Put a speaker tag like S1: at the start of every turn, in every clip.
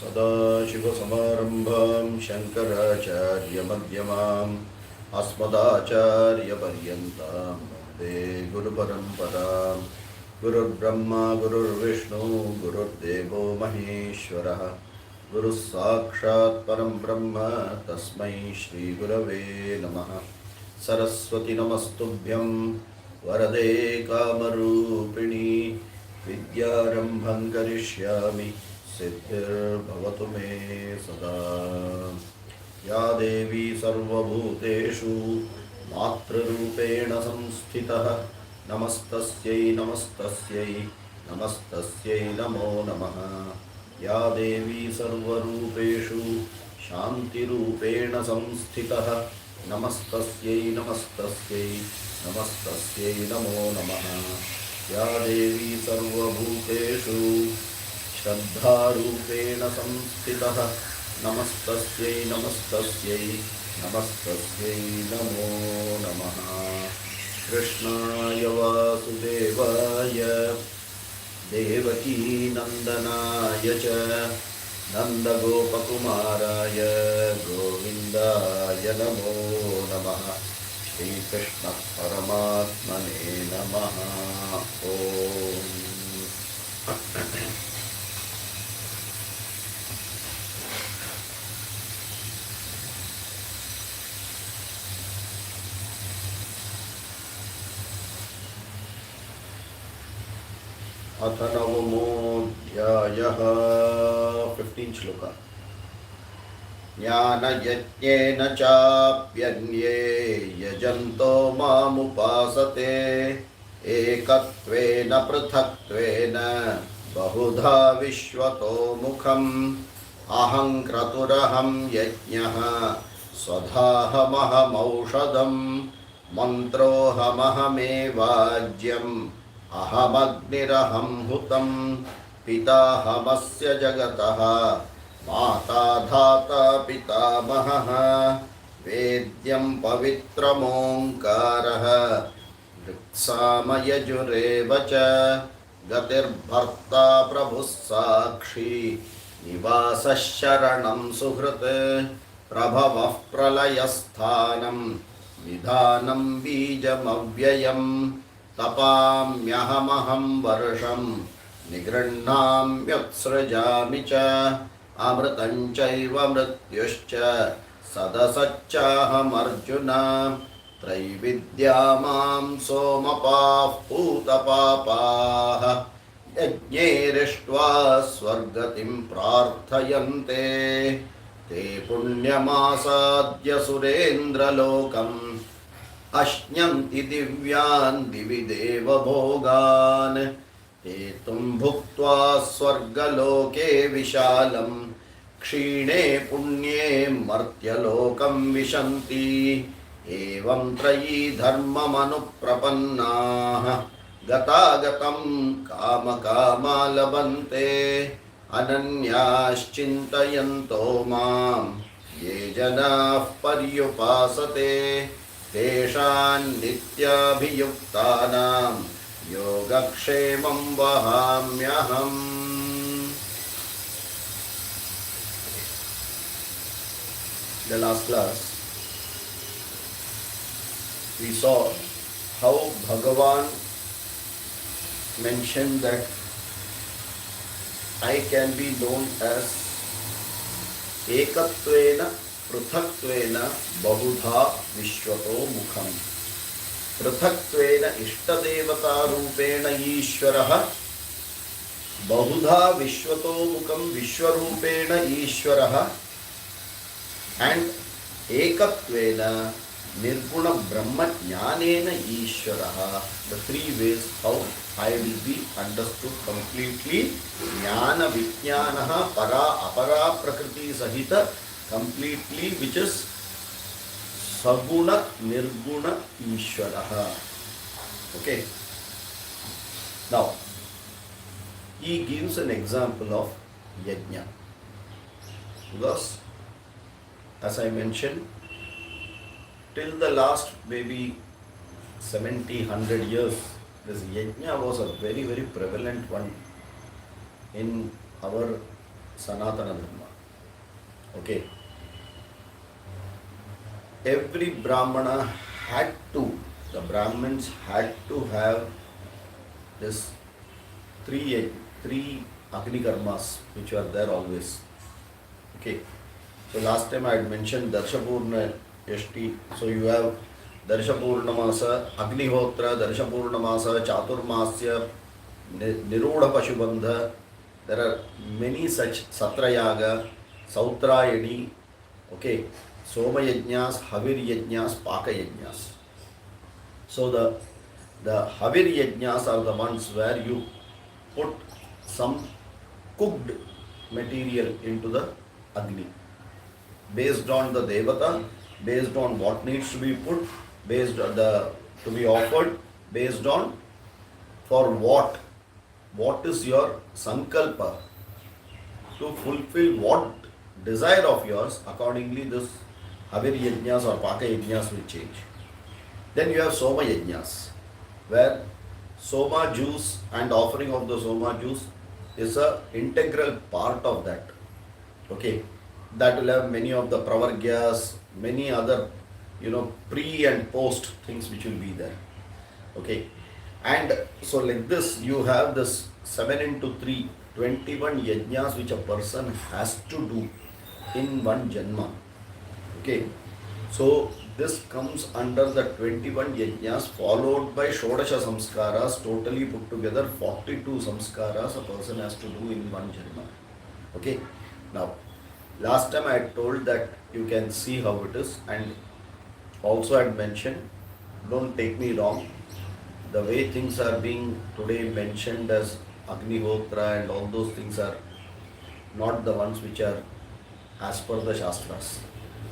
S1: सदाशिवसमारम्भां शङ्कराचार्यमध्यमाम् अस्मदाचार्यपर्यन्तां वन्दे गुरुपरम्पराम्। गुरुर्ब्रह्मा गुरुर्विष्णु गुरुर्देवो महेश्वरः गुरुः साक्षात् परं ब्रह्म तस्मै श्रीगुरवे नमः। सरस्वती नमस्तुभ्यं वरदे कामरूपिणी विद्यारम्भं करिष्यामि सिद्धिर्भवतु मे सदा। या देवी सर्वभूतेषु मातृरूपेण संस्थितः नमस्तस्यै नमस्तस्यै नमस्तस्यै नमो नमः। या देवी सर्वरूपेषु शान्तिरूपेण संस्थितः नमस्तस्यै नमस्तस्यै नमस्तस्यै नमो नमः। या देवी सर्वभूतेषु श्रद्धारूपेण संस्थितः नमस्तस्यै नमस्तस्यै नमस्तस्यै नमो नमः। कृष्णाय वासुदेवाय देवकी नन्दनाय च नन्दगोपकुमाराय गोविन्दाय नमो नमः। श्रीकृष्ण परमात्मने नमः। ओम अथ नवमोऽध्यायः 15 श्लोक। ज्ञानयज्ञेन चाप्यन्ये यजन्तो मामुपासते एकत्वेन पृथक्त्वेन बहुधा विश्वतो मुखम् अहं क्रतुरहं यज्ञः स्वधाहमहमौषधम् मन्त्रोऽहमहमेवाज्यम् अहमग्निरहं हुतं पिताहमस्य जगतः माता धाता पितामहः वेद्यं पवित्रमोङ्कारः ऋक्सामयजुरेव च गतिर्भर्ता प्रभुः साक्षी निवासः शरणं सुहृत् प्रभवः प्रलयस्थानं निधानं बीजमव्ययम् तपाम्यहमहं वर्षं निगृह्णाम्युत्सृजामि च अमृतं चैव मृत्युश्च सदसच्चाहमर्जुन त्रैविद्या मां सोमपाः पूतपापाः यज्ञैरिष्ट्वा स्वर्गतिं प्रार्थयन्ते ते पुण्यमासाद्य सुरेन्द्रलोकम् अश्नन्ति दिव्यान् दिवि देवभोगान् हेतुं भुक्त्वा स्वर्गलोके विशालं क्षीणे पुण्ये मर्त्यलोकं विशन्ति एवं त्रयी धर्ममनुप्रपन्नाः गतागतं कामकामा लभन्ते अनन्याश्चिन्तयन्तो मां ये जनाः पर्युपासते तेषां नित्याभियुक्तानां योगक्षेमं वहाम्यहम्। The last class we saw how Bhagavan mentioned that I can be known as Ekatvena पृथक्त्वेन बहुधा विश्वतो मुखम्। पृथक्त्वेन इष्टदेवतारूपेण ईश्वरः बहुधा विश्वतो मुखं विश्वरूपेण ईश्वरः and एकत्वेन निर्गुण ब्रह्मज्ञानेन ईश्वरः. The three ways how I will be understood completely. ज्ञान विज्ञानः परा अपरा प्रकृति सहित completely, which is Saguna Nirguna Ishwaraha. Okay. Now, he gives an example of yajna. Because, as I mentioned, till the last maybe 70-100 years, This yajna was a very, very prevalent one in our Sanatana Dharma. Okay. Every Brahmana the Brahmins had to have this three Agni Karmas which were there always. Okay. So last time I had mentioned Darshapurna Yashti. So you have Darshapurna Masa, Agnihotra, Darshapurna Masa, Chaturmasya, Nirudha Pashubandha. There are many such Satrayaga, Sautrayani, okay, Soma Yajnas, Havir Yajnas, Paka Yajnas. So the Havir Yajnas are the ones where you put some cooked material into the Agni. Based on the Devata, based on what needs to be put, based on to be offered, based on for what is your sankalpa, to fulfill what desire of yours, accordingly this Havir Yajnas or Paka Yajnas will change. Then you have Soma Yajnas, where Soma juice and offering of the Soma juice is a integral part of that. Okay, that will have many of the Pravargyas, many other, pre and post things which will be there. Okay, and so like this, you have this 7 into 3, 21 yajnas which a person has to do in one janma. Okay, so this comes under the 21 yajnas followed by Shodasha samskaras, totally put together 42 samskaras a person has to do in one janma. Okay, now last time I had told that you can see how it is, and also I had mentioned, don't take me wrong, the way things are being today mentioned as Agnihotra and all those things are not the ones which are as per the Shastras.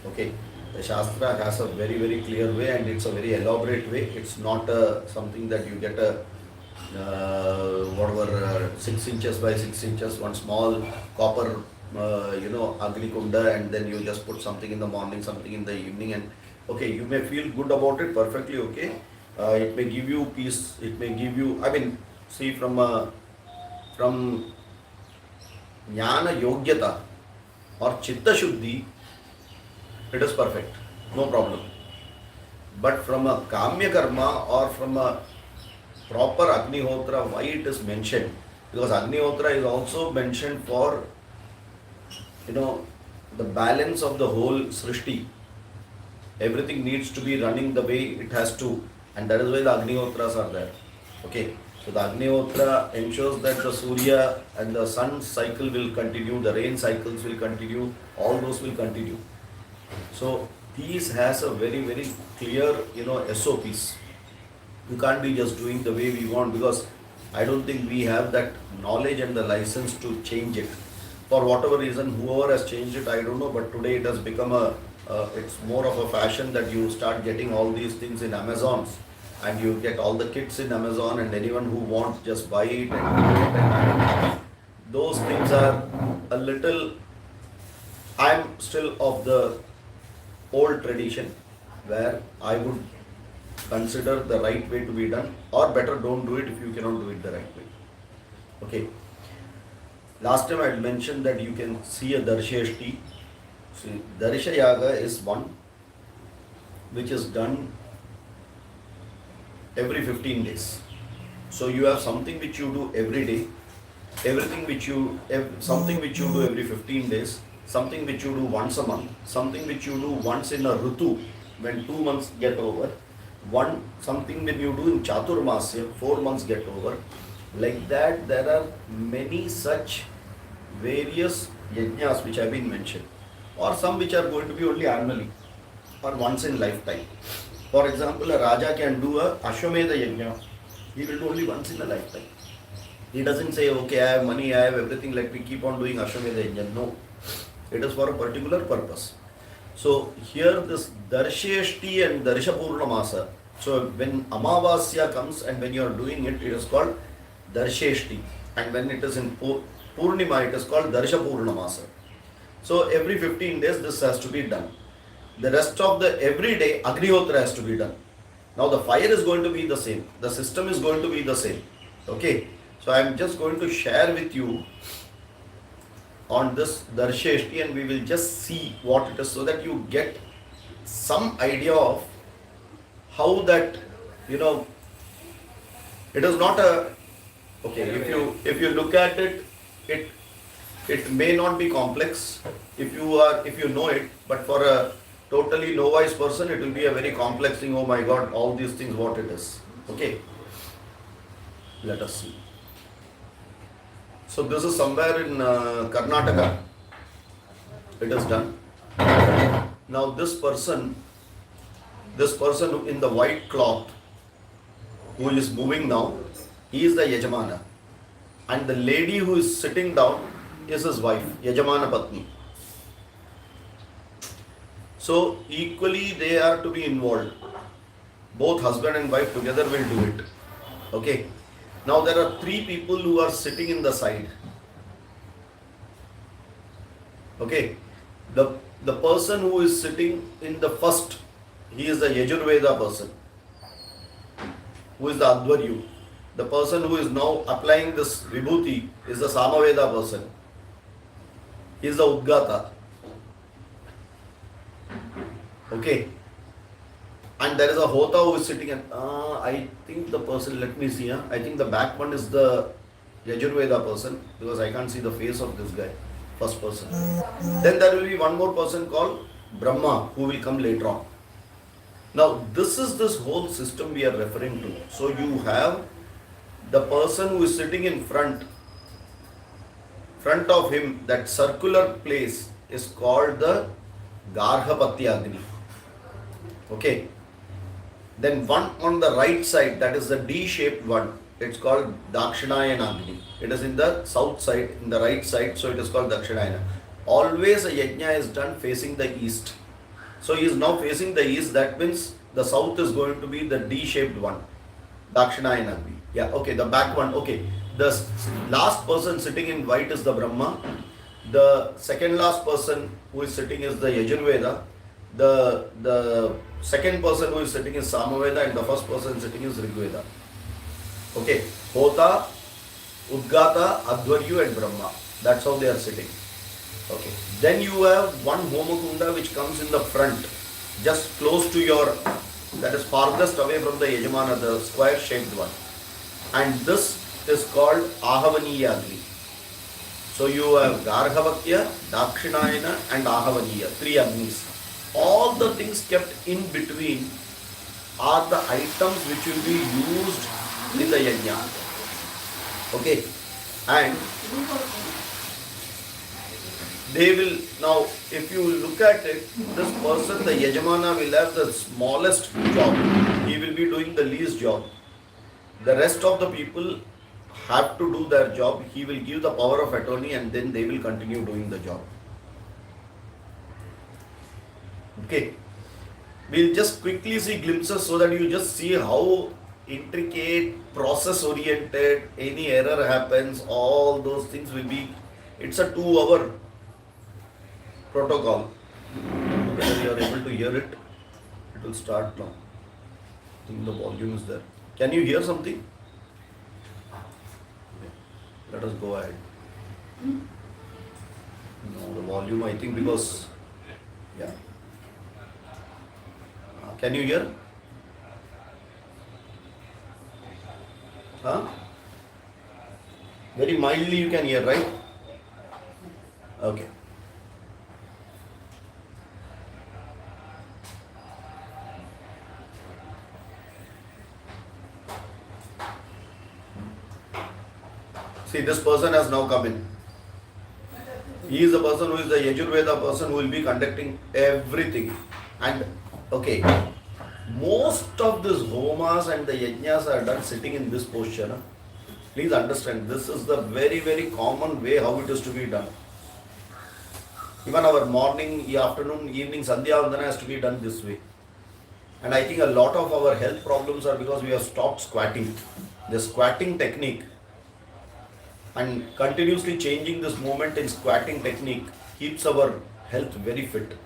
S1: Okay, the Shastra has a very, very clear way and it's a very elaborate way. It's not something that you get a 6 inches by 6 inches, one small copper Agni Kunda, and then you just put something in the morning, something in the evening, and okay, you may feel good about it, perfectly okay. It may give you peace, it may give you, see from Jnana Yogyata or Chitta Shuddhi, it is perfect, no problem. But from a Kamya Karma or from a proper Agnihotra, why it is mentioned? Because Agnihotra is also mentioned for, the balance of the whole Srishti. Everything needs to be running the way it has to, and that is why the Agnihotras are there. Okay, so the Agnihotra ensures that the Surya and the sun cycle will continue, the rain cycles will continue, all those will continue. So these has a very, very clear, SOPs. You can't be just doing the way we want, because I don't think we have that knowledge and the license to change it. For whatever reason, whoever has changed it, I don't know, but today it has become it's more of a fashion that you start getting all these things in Amazons, and you get all the kits in Amazon, and anyone who wants just buy it and those things are a little, I'm still of the old tradition where I would consider the right way to be done, or better don't do it if you cannot do it the right way. Okay. Last time I had mentioned that you can see a Darsheshti. See, Darsha Yaga is one which is done every 15 days. So you have something which you do every day, something which you do every 15 days, something which you do once a month, something which you do once in a Rutu when 2 months get over, something when you do in Chaturmasya, 4 months get over. Like that, there are many such various yajnas which have been mentioned, or some which are going to be only annually or once in lifetime. For example, a Raja can do a Ashwamedha yajna. He will do only once in a lifetime. He doesn't say, okay, I have money, I have everything, let me keep on doing Ashwamedha yajna. No, it is for a particular purpose. So here this Darsheshti and Darshapurnamasa. So when Amavasya comes and when you are doing it, it is called Darsheshti, and when it is in Purnima, it is called Darshapurnamasa. So every 15 days this has to be done. The rest of the every day Agnihotra has to be done. Now the fire is going to be the same, the system is going to be the same. Okay, so I am just going to share with you on this Darsheshti and we will just see what it is so that you get some idea of how that, it is not a, okay, if you look at it, it may not be complex if you know it, but for a totally novice person, it will be a very complex thing. Oh my God, all these things, what it is. Okay, let us see. So this is somewhere in Karnataka. It is done. Now this person in the white cloth who is moving now, he is the Yajamana. And the lady who is sitting down is his wife, Yajamana Patni. So equally they are to be involved. Both husband and wife together will do it. Okay. Now there are three people who are sitting in the side. Okay. The person who is sitting in the first, he is the Yajurveda person, who is the Advaryu. The person who is now applying this Vibhuti is the Samaveda person. He is the Udgata. Okay. And there is a Hota who is sitting and I think the person, let me see, I think the back one is the Yajurveda person because I can't see the face of this guy, first person. Then there will be one more person called Brahma who will come later on. Now this is this whole system we are referring to. So you have the person who is sitting in front of him, that circular place is called the Garhapatya Agni. Okay. Then one on the right side, that is the D-shaped one, it's called Dakshinayana Agni. It is in the south side, in the right side, so it is called Dakshinayana. Always a yajna is done facing the east. So he is now facing the east, that means the south is going to be the D-shaped one, Dakshinayana Agni. Yeah, okay, the back one, okay. The last person sitting in white is the Brahma. The second last person who is sitting is the Yajurveda. The second person who is sitting is Samaveda and the first person sitting is Rigveda. Okay, Hota, Udgata, Advaryu and Brahma. That's how they are sitting. Okay, then you have one Homakunda which comes in the front, just close to your, that is farthest away from the Yajamana, the square shaped one. And this is called Ahavaniya Agni. So you have Garhavatya, Dakshinayana and Ahavaniya, three Agnis. All the things kept in between are the items which will be used in the yajna. Okay. And they will, now if you look at it, this person, the Yajamana, will have the smallest job. He will be doing the least job. The rest of the people have to do their job. He will give the power of attorney and then they will continue doing the job. Okay. We'll just quickly see glimpses so that you just see how intricate, process oriented, any error happens, all those things will be, it's a 2-hour protocol. Whether you are able to hear it, it will start now. I think the volume is there. Can you hear something? Let us go ahead. No, the volume, I think, because, yeah. Can you hear? Huh? Very mildly you can hear, right? Okay. See, this person has now come in. He is the person who is the Yajurveda person who will be conducting everything. And okay, most of these homas and the yajnas are done sitting in this posture. Huh? Please understand, this is the very, very common way how it is to be done. Even our morning, afternoon, evening, Sandhya Vandana has to be done this way. And I think a lot of our health problems are because we have stopped squatting. The squatting technique and continuously changing this movement in squatting technique keeps our health very fit.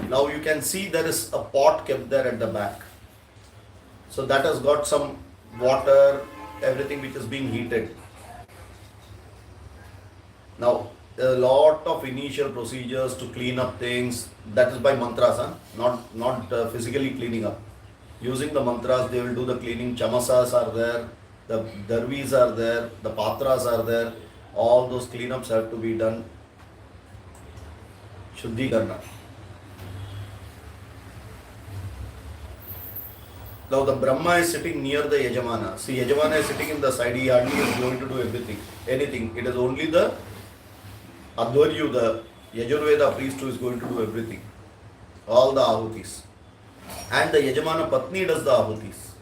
S1: Now you can see there is a pot kept there at the back. So that has got some water, everything which is being heated. Now, a lot of initial procedures to clean up things, that is by mantras, huh? not physically cleaning up. Using the mantras, they will do the cleaning. Chamasas are there, the darvis are there, the patras are there. All those cleanups have to be done. Shuddhikarna. Now the Brahma is sitting near the Yajamana. See, Yajamana is sitting in the side. He hardly is going to do everything, anything. It is only the Advaryu, the Yajurveda priest, who is going to do everything. All the ahutis. And the Yajamana Patni does the ahutis.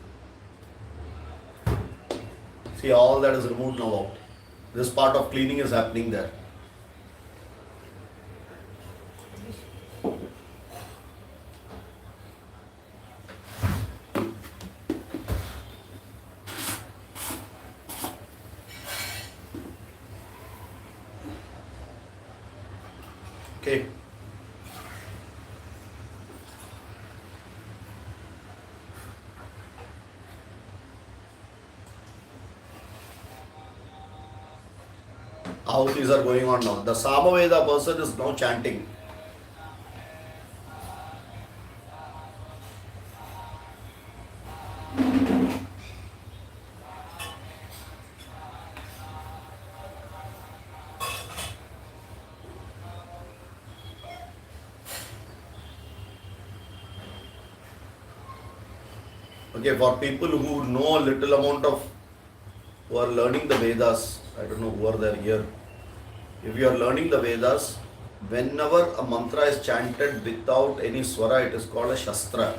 S1: See, all that is removed now out. This part of cleaning is happening there. Okay. Ahutis are going on now. The Samaveda person is now chanting. Okay, for people who know a little amount of, who are learning the Vedas, I don't know who are there here. If you are learning the Vedas, whenever a mantra is chanted without any swara, it is called a Shastra.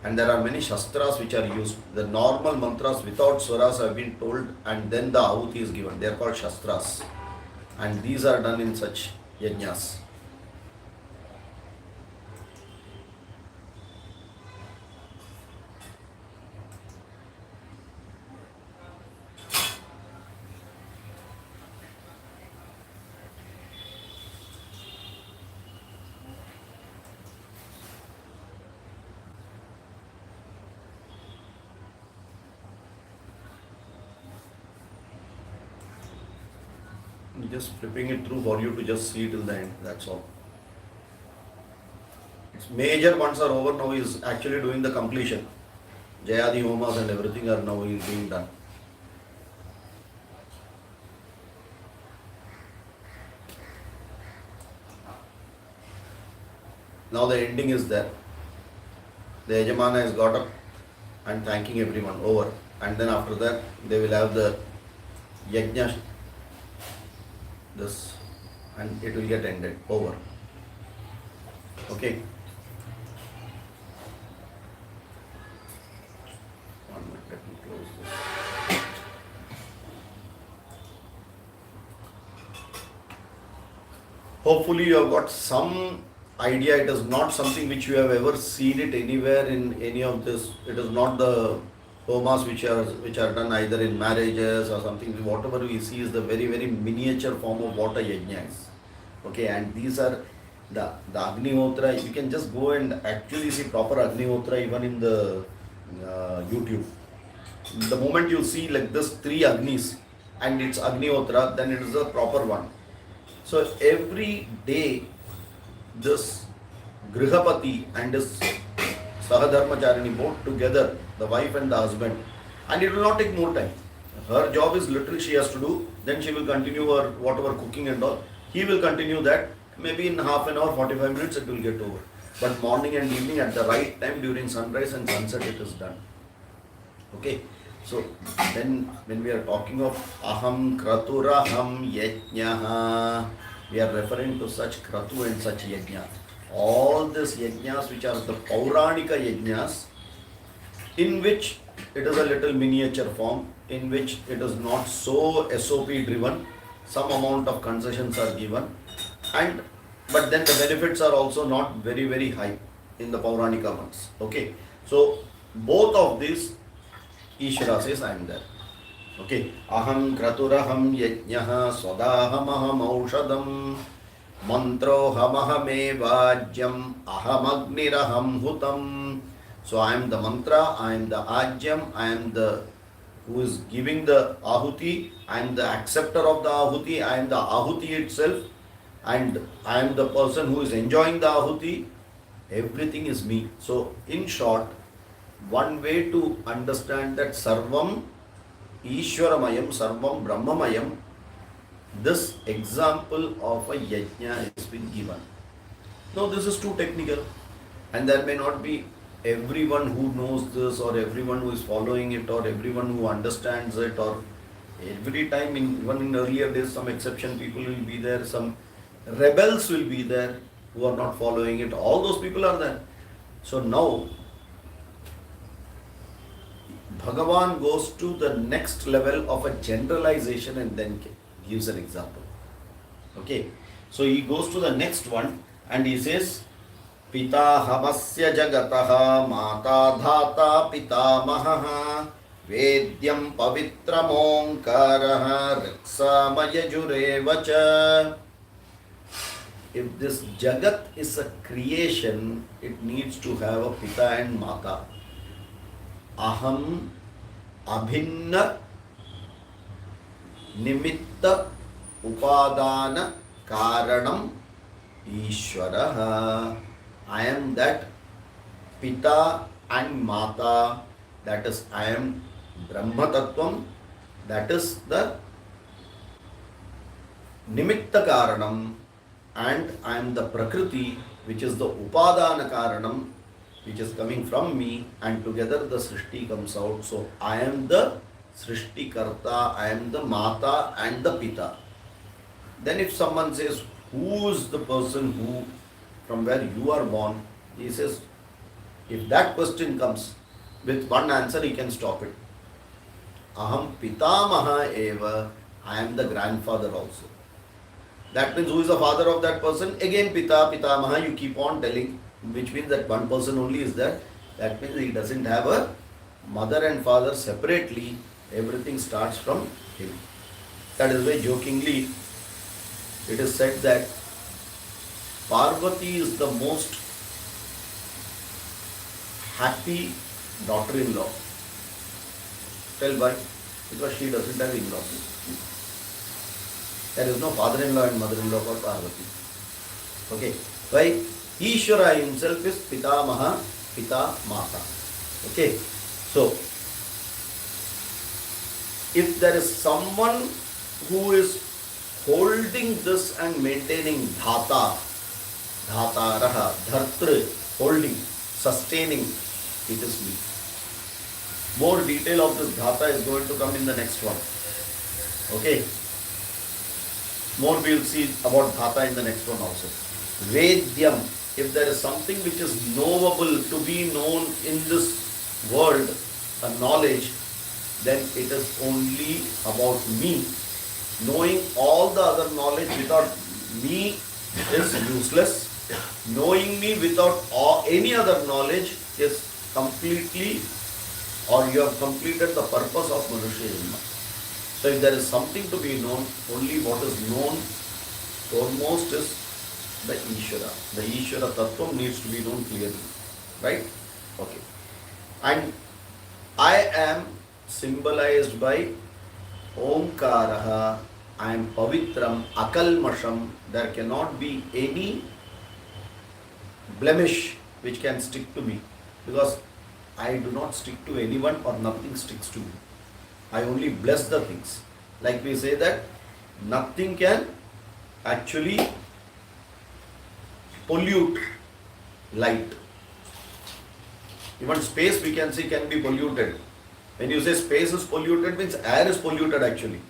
S1: And there are many Shastras which are used. The normal mantras without swaras have been told, and then the Ahuti is given. They are called Shastras. And these are done in such yajnas. Just flipping it through for you to just see till the end, that's all. Its major ones are over. Now he is actually doing the completion. Jayadi Homas and everything are now being done. Now the ending is there. The Yajamana has got up and thanking everyone, over. And then after that they will have the Yajna, this, and it will get ended, over. Okay. One minute, let me close this. Hopefully you have got some idea. It is not something which you have ever seen it anywhere in any of this. It is not the homas which are done either in marriages or something. Whatever we see is the very, very miniature form of what a yajna is. Okay, and these are the Agnihotra. You can just go and actually see proper Agnihotra even in the YouTube. The moment you see like this 3 Agnis and it's Agnihotra, then it is a proper one. So every day this Grihapati and his Sahadharmacharini both together, the wife and the husband, and it will not take more time. Her job is literally she has to do, then she will continue her whatever cooking and all. He will continue that, maybe in half an hour, 45 minutes it will get over. But morning and evening at the right time during sunrise and sunset it is done. Okay, so then when we are talking of aham kraturaham yajnaha, we are referring to such kratu and such yajna. All these yajnas which are the Pauranika yajnas, in which it is a little miniature form, in which it is not so SOP driven, some amount of concessions are given, and but then the benefits are also not very, very high in the Pauranika ones. Okay, so both of these Ishvara says I am there. Okay, aham kraturaham yajnaha swadaham aham aushadam Mantrohamahame ahamagniram hutam. So I am the mantra, I am the ajyam, I am the who is giving the ahuti, I am the acceptor of the ahuti, I am the ahuti itself, and I am the person who is enjoying the ahuti. Everything is me. So in short, one way to understand that Sarvam Ishwaramayam, Sarvam Brahmamayam, this example of a yajna has been given. Now this is too technical, and there may not be everyone who knows this, or everyone who is following it, or everyone who understands it, or every time, even in earlier days, some exception people will be there, some rebels will be there who are not following it. All those people are there. So now Bhagavan goes to the next level of a generalization and then gives an example. Okay, so he goes to the next one and he says, Pita hamasya jagataha mata dhata pitamahaha vedyam pavitram onkaraha riksamayajureva. If this jagat is a creation, it needs to have a pita and mata. Aham abhinna nimitta upadana karanam Ishwaraha. I am that Pita and Mata, that is I am Brahma Tattvam, that is the Nimitta Karanam, and I am the Prakriti, which is the Upadana Karanam, which is coming from me, and together the Srishti comes out. So I am the Srishti Karta, I am the Mata and the Pita. Then if someone says, who is the person who, from where you are born? He says, if that question comes with one answer, he can stop it. Aham Pitamaha eva, I am the grandfather also. That means who is the father of that person? Again Pita, Pitamaha, you keep on telling, which means that one person only is there. That means he doesn't have a mother and father separately. Everything starts from him. That is why jokingly it is said that Parvati is the most happy daughter-in-law. Tell why? Because she doesn't have in-laws. There is no father-in-law and mother-in-law for Parvati. Okay. Why? Ishvara himself is Pita Maha, Pita Mata. Okay. So, if there is someone who is holding this and maintaining dhata, dhataraha, dhartri, holding, sustaining, it is me. More detail of this dhata is going to come in the next one. Okay. More we will see about dhata in the next one also. Vedyam, if there is something which is knowable, to be known in this world, a knowledge, then it is only about me. Knowing all the other knowledge without me is useless. Knowing me without any other knowledge is completely, or you have completed the purpose of Manusya Janma. So if there is something to be known, only what is known foremost is the Ishvara. The Ishvara Tattvam needs to be known clearly. Right? Okay. And I am symbolized by Omkaraha. I am Pavitram, Akalmasham. There cannot be any blemish which can stick to me, because I do not stick to anyone or nothing sticks to me. I only bless the things. Like we say that nothing can actually pollute light. Even space we can see can be polluted. When you say space is polluted, means air is polluted actually.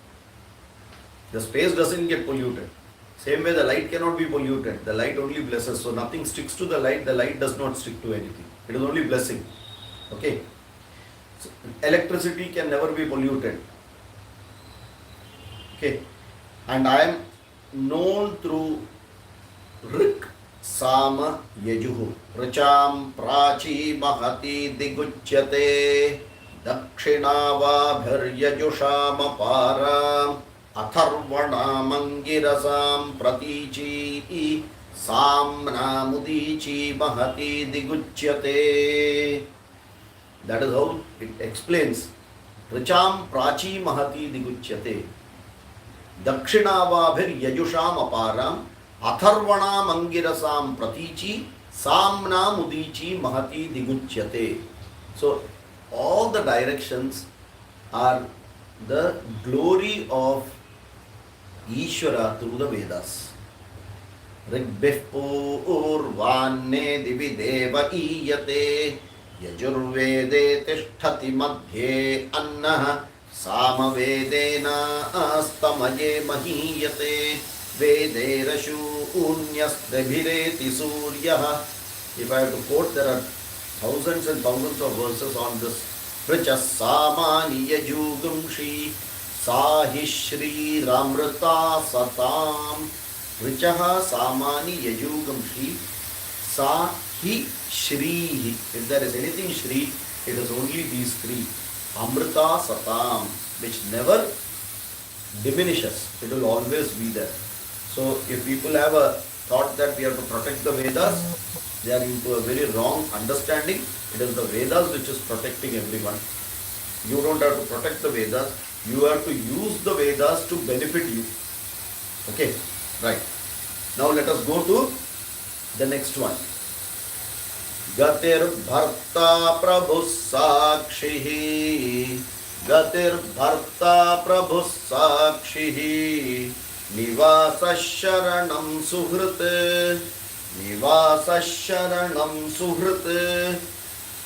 S1: The space doesn't get polluted. Same way the light cannot be polluted. The light only blesses. So nothing sticks to the light does not stick to anything. It is only blessing. Okay. So electricity can never be polluted. Okay. And I am known through Rik, Sama, Yajuhu. Racham, Prachi, Mahati, Diguchyate, Dakshinava, Bharyajusha, Mapara. Atharvanamangirasam pratichi samnamudichi mahati diguchyate. That is how it explains. Richam prachi mahati diguchyate. Dakshinavabhir yajusham aparam atharvanamangirasam pratichi samnamudichi mahati diguchyate. So all the directions are the glory of Ishvara through the Vedas. Rigbih purvanne divideva iyate yajurvede tisthati madhye annah samavedena astamaye mahiyate vede rashunyastabhireti suryah. If I have to quote, there are thousands and thousands of verses on this. Pricha samani yajugam shri sahi shri ramrita satam. Richaha samani yajugam shri sahi shri. If there is anything shri, it is only these three. Amrita satam, which never diminishes. It will always be there. So if people have a thought that we have to protect the Vedas, they are into a very wrong understanding. It is the Vedas which is protecting everyone. You don't have to protect the Vedas. You have to use the Vedas to benefit you. Okay, right. Now let us go to the next one. Gatir Bharta Prabhu Sakshihi. Gatir Bharta Prabhu Sakshihi. Nivasa Sharanam Suhrut. Nivasa Sharanam Suhrut.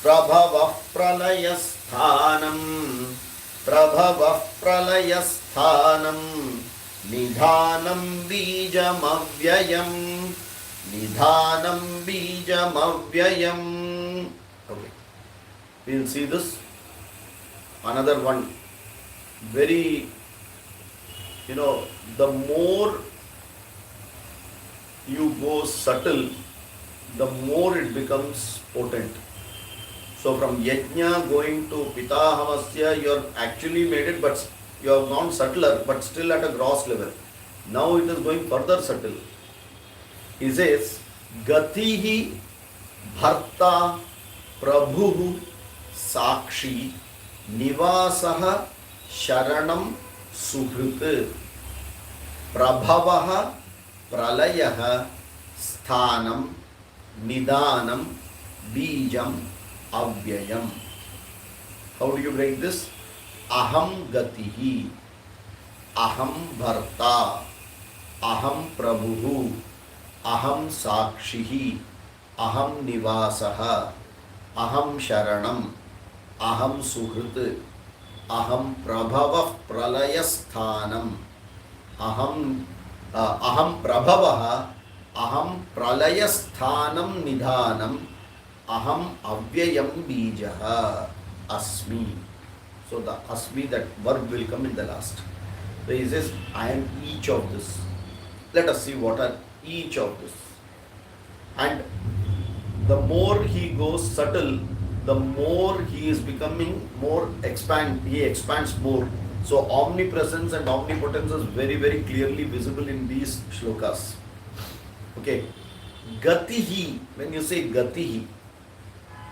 S1: Prabhava Pralayasthanam. Prabhava Pralayasthanam. Nidhanam Bijam Avyayam. Nidhanam Bijam Avyayam. Okay. We will see this. Another one. Very, the more you go subtle, the more it becomes potent. So from yajna going to pitahavasya, you have actually made it, but you have gone subtler, but still at a gross level. Now it is going further subtle. He says, Gatihi Bharta Prabhu Sakshi Nivasaha Sharanam Suhrit Prabhavaha Pralayaha Sthanam Nidanam Bijam Avyayam. How do you break this? Aham Gatihi, Aham Bharta, Aham Prabhu, Aham Sakshihi, Aham Nivasaha, Aham Sharanam, Aham Suhrit, Aham Prabhava Pralayasthanam, Aham Prabhavaha, Aham Pralayasthanam Nidhanam, Aham Avyayam Bijaha Asmi. So the Asmi, that verb will come in the last. So he says, I am each of this. Let us see what are each of this. And the more he goes subtle, the more he is becoming more he expands more. So omnipresence and omnipotence is very, very clearly visible in these shlokas. Okay. Gatihi, when you say Gatihi,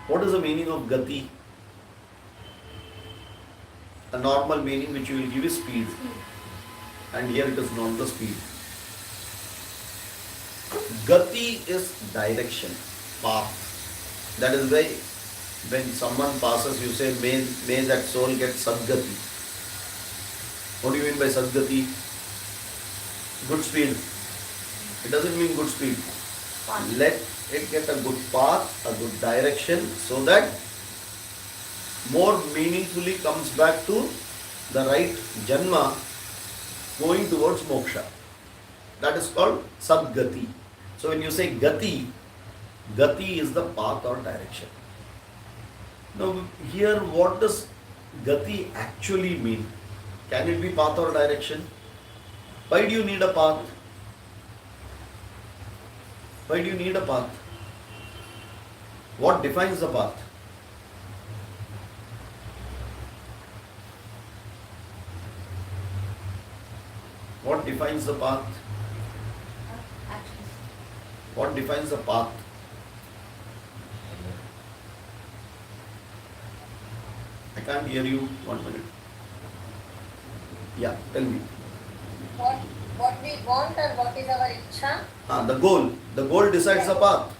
S1: what is the meaning of Gati? A normal meaning which you will give is speed. And here it is not the speed. Gati is direction, path. That is why when someone passes, you say, may that soul get Sadgati. What do you mean by Sadgati? Good speed. It doesn't mean good speed. Let it get a good path, a good direction, so that more meaningfully comes back to the right janma, going towards moksha. That is called Sadgati. So when you say Gati, Gati is the path or direction. Now here, what does Gati actually mean? Can it be path or direction? Why do you need a path? Why do you need a path? What defines the path? defines the path? What defines the path? I can't hear you. 1 minute. Yeah, tell me.
S2: What we want or what is our ichha?
S1: The goal. The goal decides the path.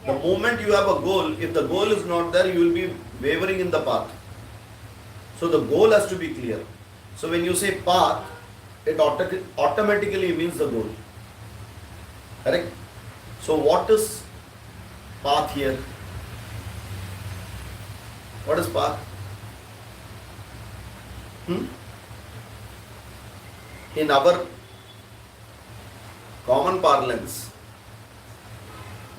S1: The moment you have a goal, if the goal is not there, you will be wavering in the path. So the goal has to be clear. So when you say path, it automatically means the goal. Correct? So what is path here? What is path? In our common parlance,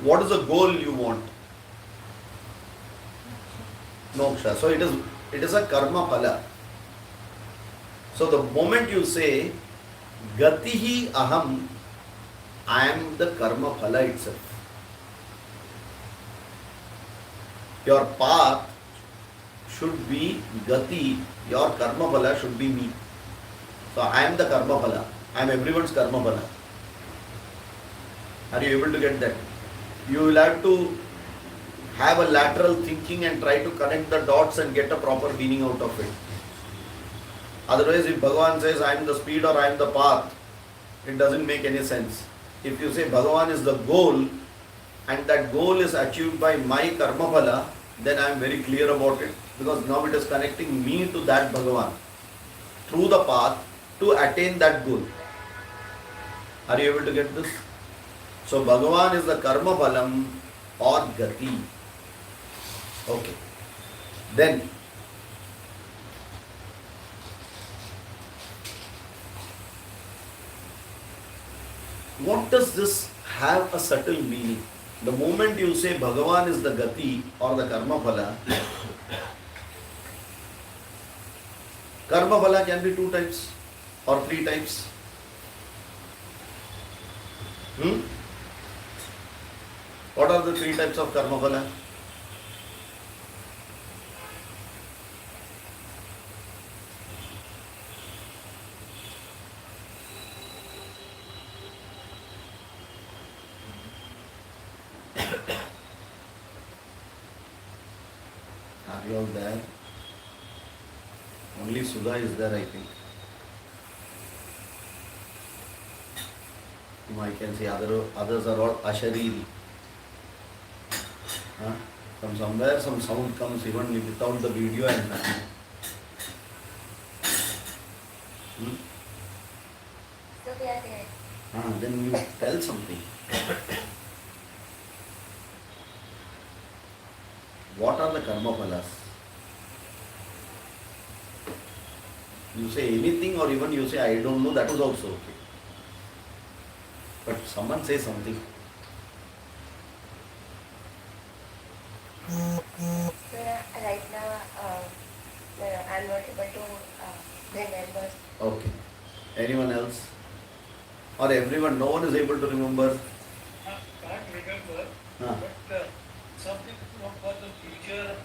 S1: what is the goal you want? Moksha. So it is a karma phala. So the moment you say gatihi aham, I am the karma phala itself. Your path should be gati, your karma phala should be me. So I am the karma phala. I am everyone's karma phala. Are you able to get that? You will have to have a lateral thinking and try to connect the dots and get a proper meaning out of it. Otherwise, if Bhagavan says I am the speed or I am the path, it doesn't make any sense. If you say Bhagavan is the goal and that goal is achieved by my karma phala, then I am very clear about it, because now it is connecting me to that Bhagavan through the path to attain that goal. Are you able to get this? So Bhagavan is the karma phalam or gati. Okay. Then what does this have a subtle meaning? The moment you say Bhagavan is the gati or the karma phala, karma phala can be 2 types or 3 types. What are the 3 types of karma phala? Are you all there? Only Sudha is there, I think. I can say others are all ashariri. From somewhere some sound comes even without the video and nothing.
S2: So they are there.
S1: Then you tell something. What are the karma phalas? You say anything or even you say I don't know, that is also okay. But someone say something.
S2: So right now I'm not able to remember.
S1: Okay. Anyone else? Or everyone, no one is able to remember?
S3: Can't remember, but something for the future,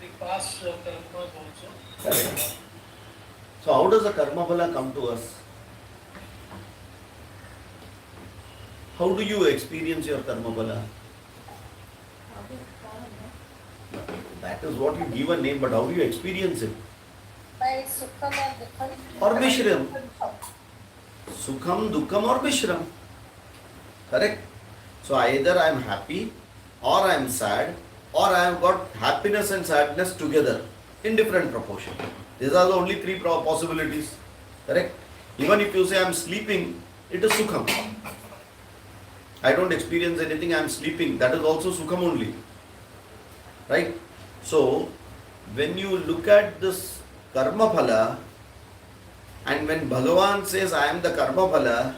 S3: the past karmas also.
S1: Correct. So how does the karma phala come to us? How do you experience your karma phala? That is what you give a name, but how do you experience it?
S2: By sukham or dukham.
S1: Or mishram. Sukham, dukkham or mishram. Correct? So either I am happy or I am sad or I have got happiness and sadness together in different proportion. These are the only 3 possibilities. Correct? Even if you say I am sleeping, it is sukham. I don't experience anything, I am sleeping. That is also sukham only. Right? So, when you look at this karma phala, and when Bhagavan says I am the karma phala,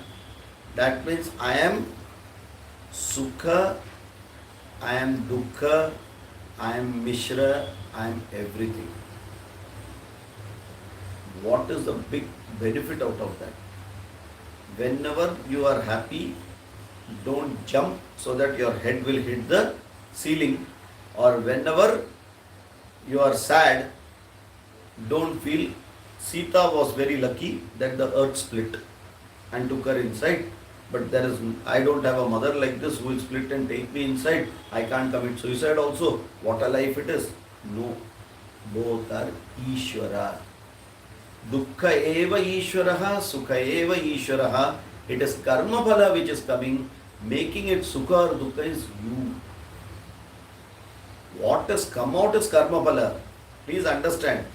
S1: that means I am sukha, I am dukkha, I am mishra, I am everything. What is the big benefit out of that? Whenever you are happy, don't jump so that your head will hit the ceiling, or whenever you are sad, don't feel. Sita was very lucky that the earth split. and took her inside. But I don't have a mother like this who will split and take me inside. I can't commit suicide also. What a life it is. No, both are Ishvara. Dukkha eva Ishvaraha, Sukha eva Ishvaraha. It is karma phala which is coming. Making it Sukha or Dukkha is you. What has come out is karma phala. Please understand.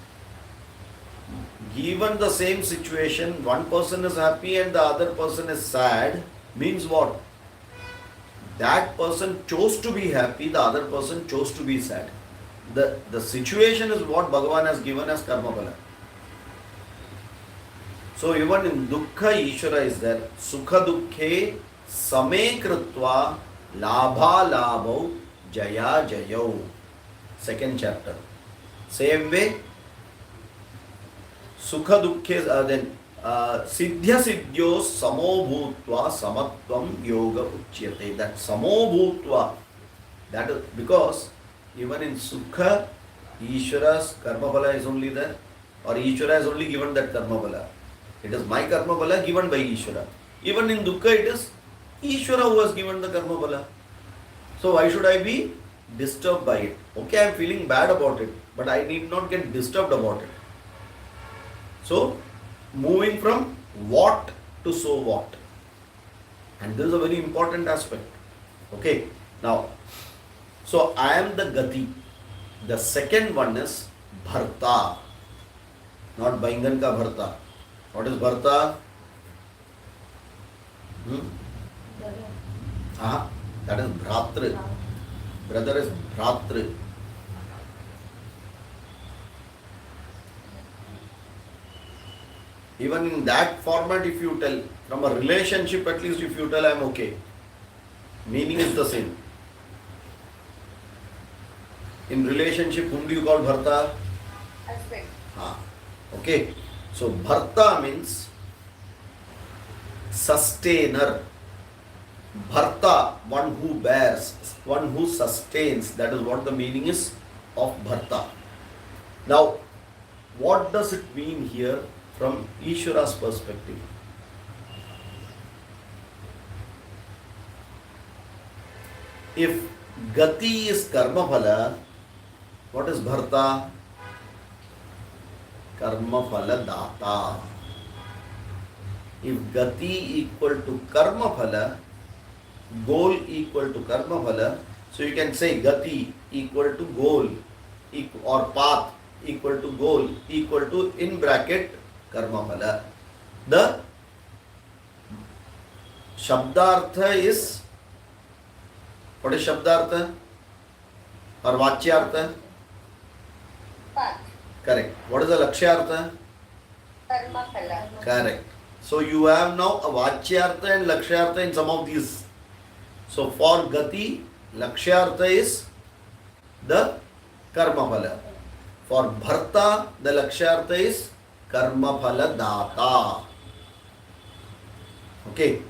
S1: Given the same situation, one person is happy and the other person is sad, means what? That person chose to be happy, the other person chose to be sad. The situation is what Bhagavan has given as karma phala. So even in dukkha, Ishvara is there. Sukha dukkhe same kritva labha labhau jaya jayau. Second chapter. Same way, Sukha dukkhe then siddhya siddhyos samo bhutva samatvam yoga uchyate. That samo bhutva, that is because even in Sukha, Ishvara's karma phala is only there, or Ishvara has only given that karma phala. It is my karma phala given by Ishvara. Even in Dukkha, it is Ishvara who has given the karma phala. So why should I be disturbed by it? Okay, I am feeling bad about it, but I need not get disturbed about it. So, moving from what to so what. And this is a very important aspect. Okay, now, so I am the Gati. The second one is Bharta, not Baingan ka Bharta. What is Bharta? That is Bhratri. Brother is Bhratri. Even in that format, if you tell, from a relationship at least, if you tell I am okay, meaning is the same. In relationship, whom do you call Bharta?
S2: Husband.
S1: Okay. So Bharta means sustainer. Bharta, one who bears, one who sustains. That is what the meaning is of Bharta. Now, what does it mean here from Ishvara's perspective? If Gati is karma phala, what is Bharta? Karma phala data. If Gati equal to karma phala, goal equal to karma phala, so you can say Gati equal to goal or path equal to goal equal to in bracket karma phala. The Shabdartha is, what is Shabdartha or Vachyartha?
S2: Path.
S1: Correct. What is the Lakshyartha?
S2: Karma phala.
S1: Correct. So you have now a Vachyartha and Lakshyartha in some of these. So for Gati, Lakshyartha is the karma phala. For Bharta, the Lakshyartha is karma phala data. Okay.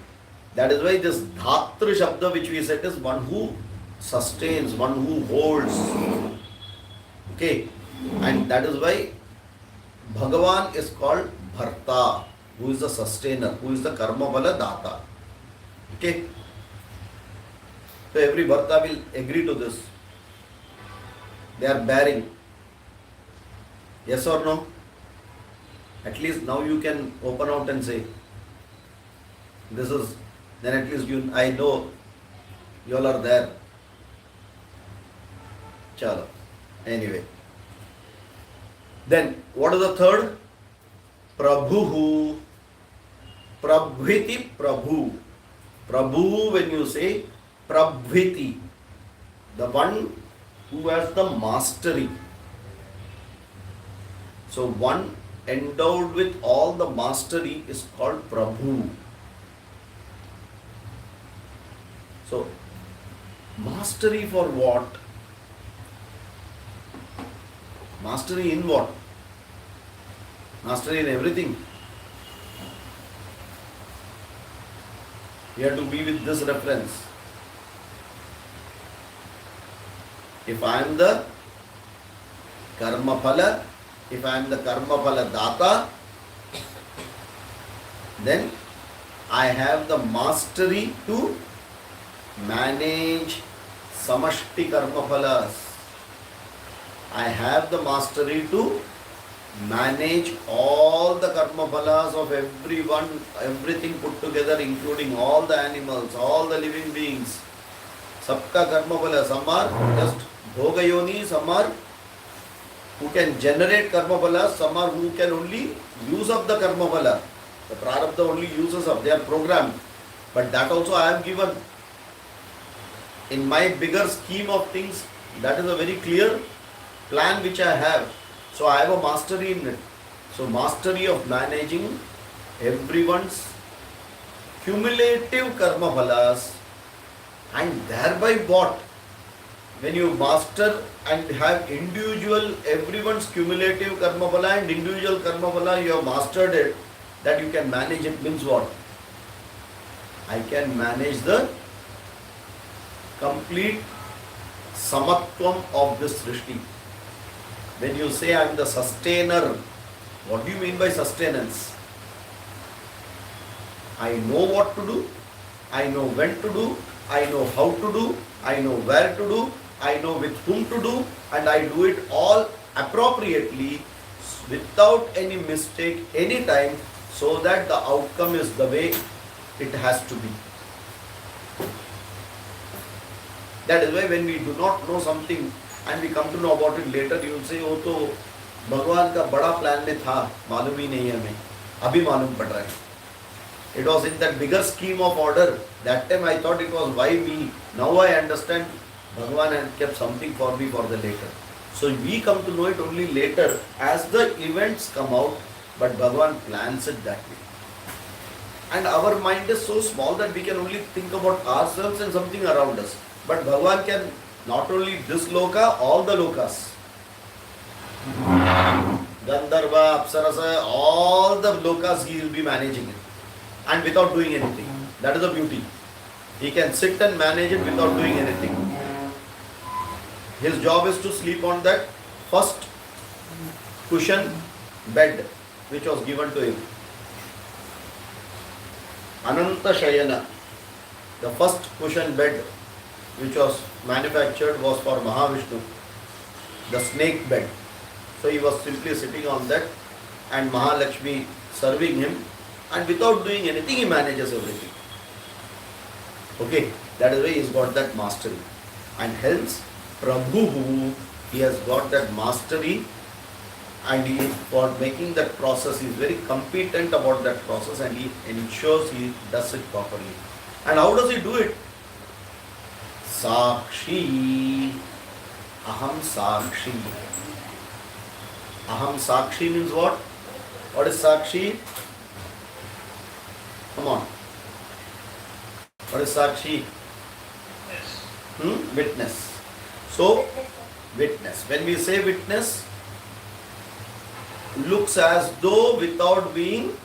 S1: That is why this Dhatru Shabda which we said is one who sustains, one who holds. Okay. And that is why Bhagavan is called Bharta, who is the sustainer, who is the karma phala data. Okay. So every Bharta will agree to this. They are bearing. Yes or no? At least now you can open out and say, this is, then at least I know you all are there. Chalo. Anyway. Then what is the third? Prabhuhu. Prabhviti Prabhu. Prabhu, when you say Prabhviti, the one who has the mastery. So one endowed with all the mastery is called Prabhu. So mastery for what? Mastery in what? Mastery in everything. We have to be with this reference. If I am the karma phala, if I am the karma phala data, then I have the mastery to manage samashti karma phalas. I have the mastery to manage all the karma phalas of everyone, everything put together, including all the animals, all the living beings. Sabka karma phala, some are just bhogayoni, some are who can generate karma phala, some are who can only use up the karma phala. The prarabdha only uses up, they are programmed. But that also I am given. In my bigger scheme of things, that is a very clear plan which I have. So I have a mastery in it. So mastery of managing everyone's cumulative karma phalas, and thereby what? When you master and have individual, everyone's cumulative karma phala and individual karma phala, you have mastered it, that you can manage it means what? I can manage the complete samatvam of this Srishti. When you say I am the sustainer, what do you mean by sustenance? I know what to do, I know when to do, I know how to do, I know where to do, I know with whom to do, and I do it all appropriately without any mistake any time, so that the outcome is the way it has to be. That is why when we do not know something and we come to know about it later, you will say, oh to भगवान का बड़ा plan में था, मालूम ही नहीं हमें, अभी मालूम पड़ रहा है. It was in that bigger scheme of order. That time I thought it was why me. Now I understand Bhagavan had kept something for me for the later. So we come to know it only later as the events come out, but Bhagavan plans it that way. And our mind is so small that we can only think about ourselves and something around us. But Bhagavan can not only this loka, all the lokas. Gandharva, Apsarasa, all the lokas he will be managing it. And without doing anything. That is the beauty. He can sit and manage it without doing anything. His job is to sleep on that first cushion bed which was given to him. Ananta Shayana, the first cushion bed which was manufactured was for Mahavishnu, the snake bed. So he was simply sitting on that and Mahalakshmi serving him, and without doing anything he manages everything. Okay, that is why he has got that mastery. And hence Prabhu, he has got that mastery, and he, for making that process, he is very competent about that process, and he ensures he does it properly. And how does he do it? Sakshi. Aham Sakshi. Aham Sakshi means what? What is Sakshi? Come on. What is Sakshi? Witness. So, witness. When we say witness, looks as though without being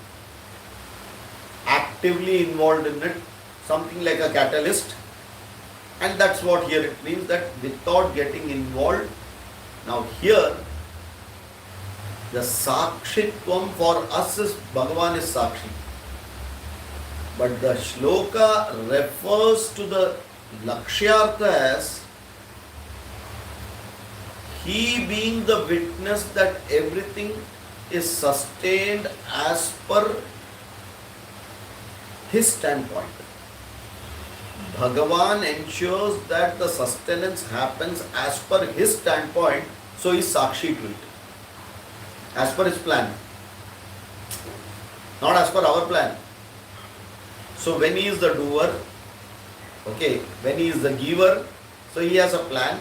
S1: actively involved in it, something like a catalyst. And that's what here it means, that without getting involved. Now here, the Sakshitvam for us is, Bhagavan is Sakshi. But the shloka refers to the Lakshyartha as he being the witness that everything is sustained as per his standpoint. Bhagavan ensures that the sustenance happens as per his standpoint, so he is Sakshi to it. As per his plan. Not as per our plan. So when he is the doer, okay, when he is the giver, so he has a plan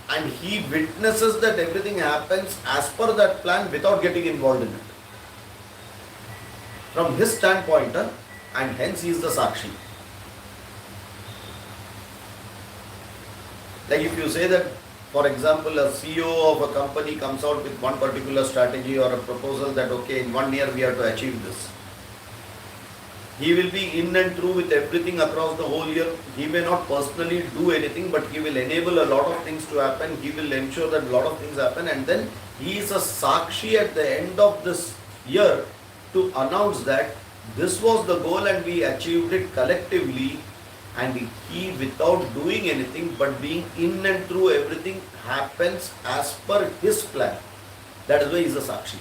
S1: and he witnesses that everything happens as per that plan without getting involved in it. From his standpoint, and hence he is the Sakshi. Like if you say that, for example, a CEO of a company comes out with one particular strategy or a proposal that, okay, in 1 year we have to achieve this. He will be in and through with everything across the whole year. He may not personally do anything, but he will enable a lot of things to happen. He will ensure that a lot of things happen, and then he is a Sakshi at the end of this year to announce that this was the goal and we achieved it collectively, and he, without doing anything but being in and through everything, happens as per his plan. That is why he is a Sakshi.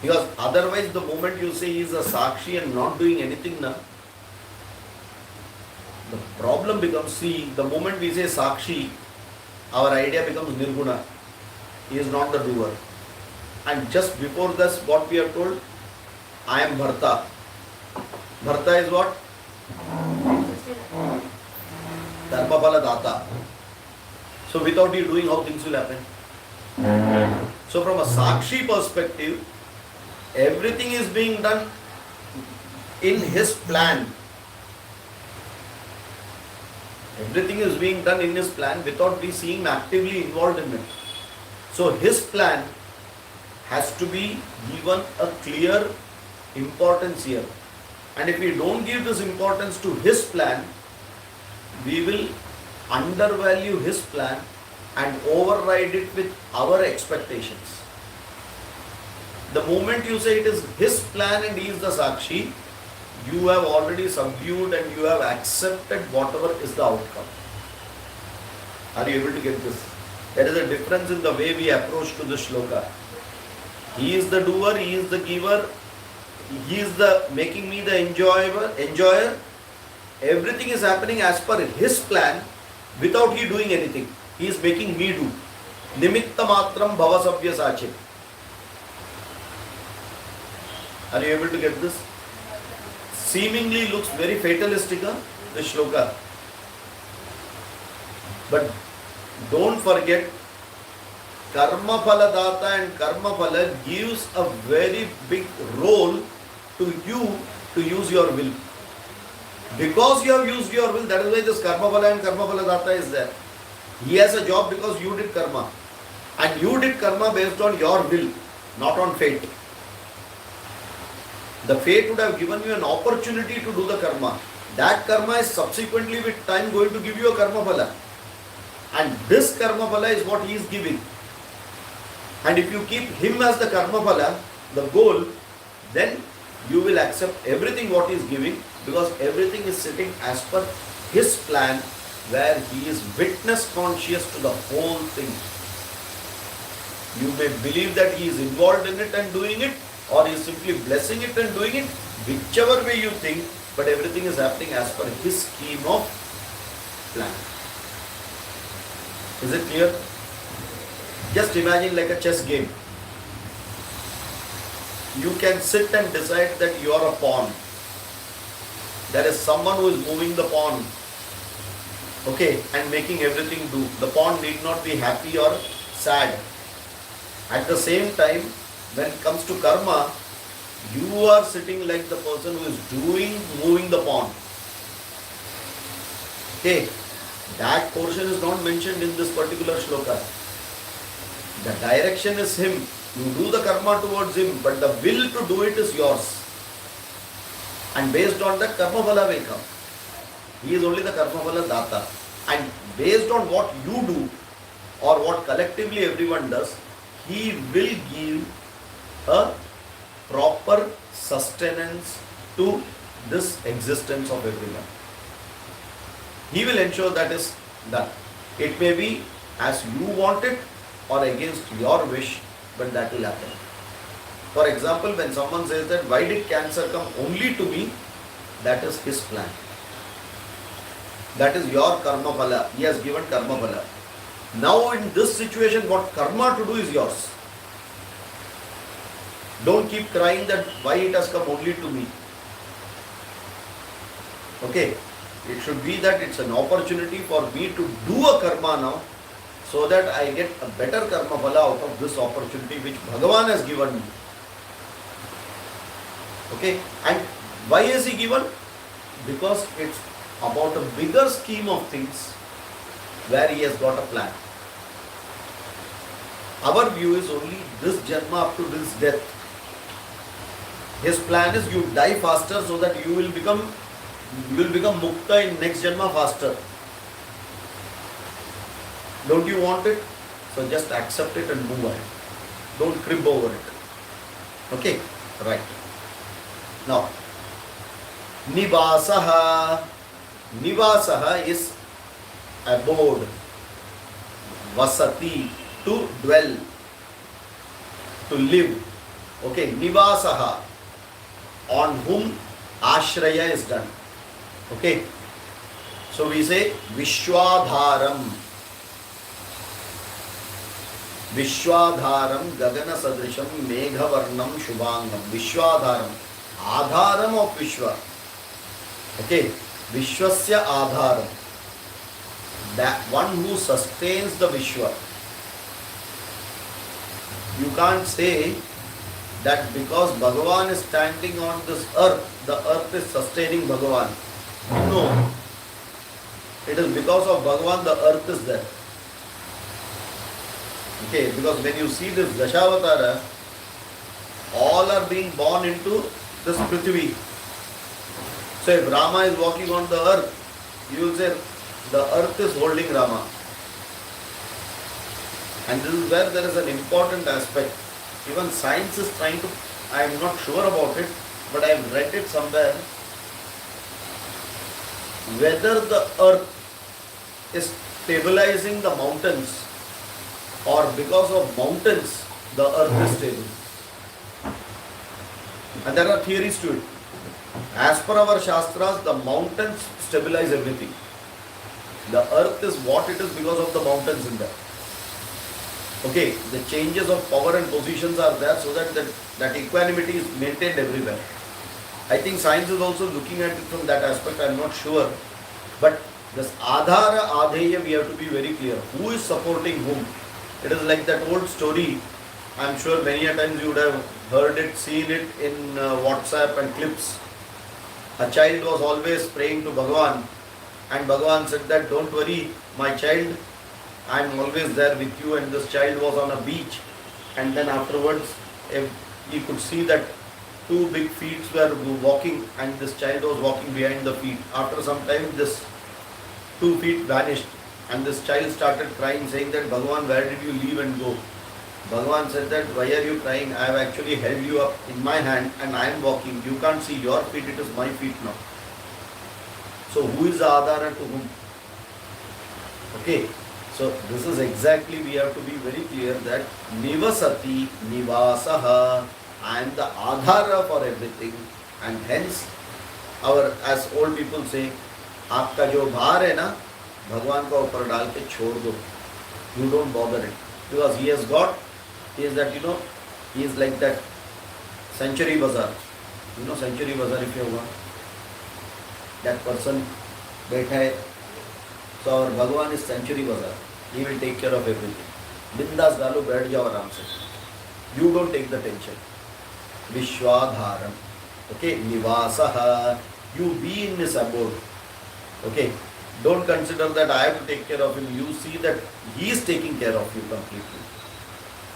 S1: Because otherwise, the moment you say he is a Sakshi and not doing anything now, the problem becomes, see, the moment we say Sakshi, our idea becomes Nirguna. He is not the doer. And just before this, what we are told, I am Bharta. Bharta is what? Dharmapala Data. So without you doing, how things will happen? So from a Sakshi perspective, everything is being done in his plan. Everything is being done in his plan without we seeing actively involved in it. So his plan has to be given a clear importance here. And if we don't give this importance to his plan, we will undervalue his plan and override it with our expectations. The moment you say it is his plan and he is the Sakshi, you have already subdued and you have accepted whatever is the outcome. Are you able to get this? There is a difference in the way we approach to the shloka. He is the doer, he is the giver, he is the making me the enjoyer. Everything is happening as per his plan without he doing anything. He is making me do. Nimitta matram bhavasavya sache. Are you able to get this? Seemingly looks very fatalistic, the shloka. But don't forget, karma phala data and karma phala gives a very big role to you to use your will. Because you have used your will, that is why this karma phala and karma phala data is there. He has a job because you did karma. And you did karma based on your will, not on fate. The fate would have given you an opportunity to do the karma. That karma is subsequently with time going to give you a karma phala. And this karma phala is what he is giving. And if you keep him as the karma phala, the goal, then you will accept everything what he is giving, because everything is sitting as per his plan, where he is witness conscious to the whole thing. You may believe that he is involved in it and doing it, or he is simply blessing it and doing it, whichever way you think, but everything is happening as per his scheme of plan. Is it clear? Just imagine like a chess game. You can sit and decide that you are a pawn. There is someone who is moving the pawn, okay, and making everything do. The pawn need not be happy or sad. At the same time, when it comes to karma, you are sitting like the person who is moving the pawn. Okay, that portion is not mentioned in this particular shloka. The direction is him. You do the karma towards him, but the will to do it is yours. And based on that, karma phala will come. He is only the karma phala data. And based on what you do, or what collectively everyone does, he will give a proper sustenance to this existence of everyone. He will ensure that is done. It may be as you want it or against your wish, but that will happen. For example, when someone says that why did cancer come only to me, that is his plan. That is your karma phala. He has given karma phala. Now in this situation, what karma to do is yours. Don't keep crying that why it has come only to me. Okay, it should be that it's an opportunity for me to do a karma now, so that I get a better karma phala out of this opportunity which Bhagavan has given me. Okay, and why is he given? Because it's about a bigger scheme of things where he has got a plan. Our view is only this janma up to this death. His plan is you die faster so that you will become mukta in next janma faster. Don't you want it? So just accept it and move ahead. Don't crib over it. Okay, right. Now, Nivasaha. Nivasaha is abode, vasati, to dwell, to live. Okay, Nivasaha, on whom ashraya is done. Okay, so we say Vishwadharam. Vishwadharam Gagana Sadrisham Meghavarnam Shubhangam. Vishwadharam, Adharam of Vishwa. Okay, Vishwasya Adharam, that one who sustains the Vishwa. You can't say that because Bhagavan is standing on this earth, the earth is sustaining Bhagavan. No. It is because of Bhagavan the earth is there. Okay, because when you see this Dashavatara, all are being born into this Prithvi. So if Rama is walking on the earth, you will say the earth is holding Rama. And this is where there is an important aspect. Even science is trying to, I am not sure about it, but I have read it somewhere, whether the earth is stabilizing the mountains or because of mountains the earth is stable. And there are theories to it. As per our Shastras, the mountains stabilize everything. The earth is what it is because of the mountains in there. Okay, the changes of power and positions are there so that equanimity is maintained everywhere. I think science is also looking at it from that aspect, I am not sure. But this Adhara Adheya, we have to be very clear. Who is supporting whom? It is like that old story. I am sure many a times you would have heard it, seen it in WhatsApp and clips. A child was always praying to Bhagavan, and Bhagavan said that, don't worry, my child, I am always there with you. And this child was on a beach, and then afterwards he could see that two big feet were walking, and this child was walking behind the feet. After some time, this 2 feet vanished, and this child started crying, saying that, Bhagavan, where did you leave and go? Bhagavan said that, why are you crying? I have actually held you up in my hand and I am walking. You can't see your feet, it is my feet now. So who is the Adhara to whom? Okay, so this is exactly, we have to be very clear that Nivasati Nivasaha, I am the Adhara for everything, and hence our, as old people say, आपका जो भार है ना, भगवान का ऊपर डाल के छोड़ दो. You don't bother it. Because he has got, he is that, he is like that Century Bazaar. You know Century Bazaar if you have gone? That person बैठा है. So our Bhagavan is Century Bazaar. He will take care of everything. Bindas डालो, बैठ जाओ आराम से. You don't take the tension. Vishwadharam. Okay, Nivasaha. You be in his abode. Okay. Don't consider that I have to take care of him. You see that he is taking care of you completely.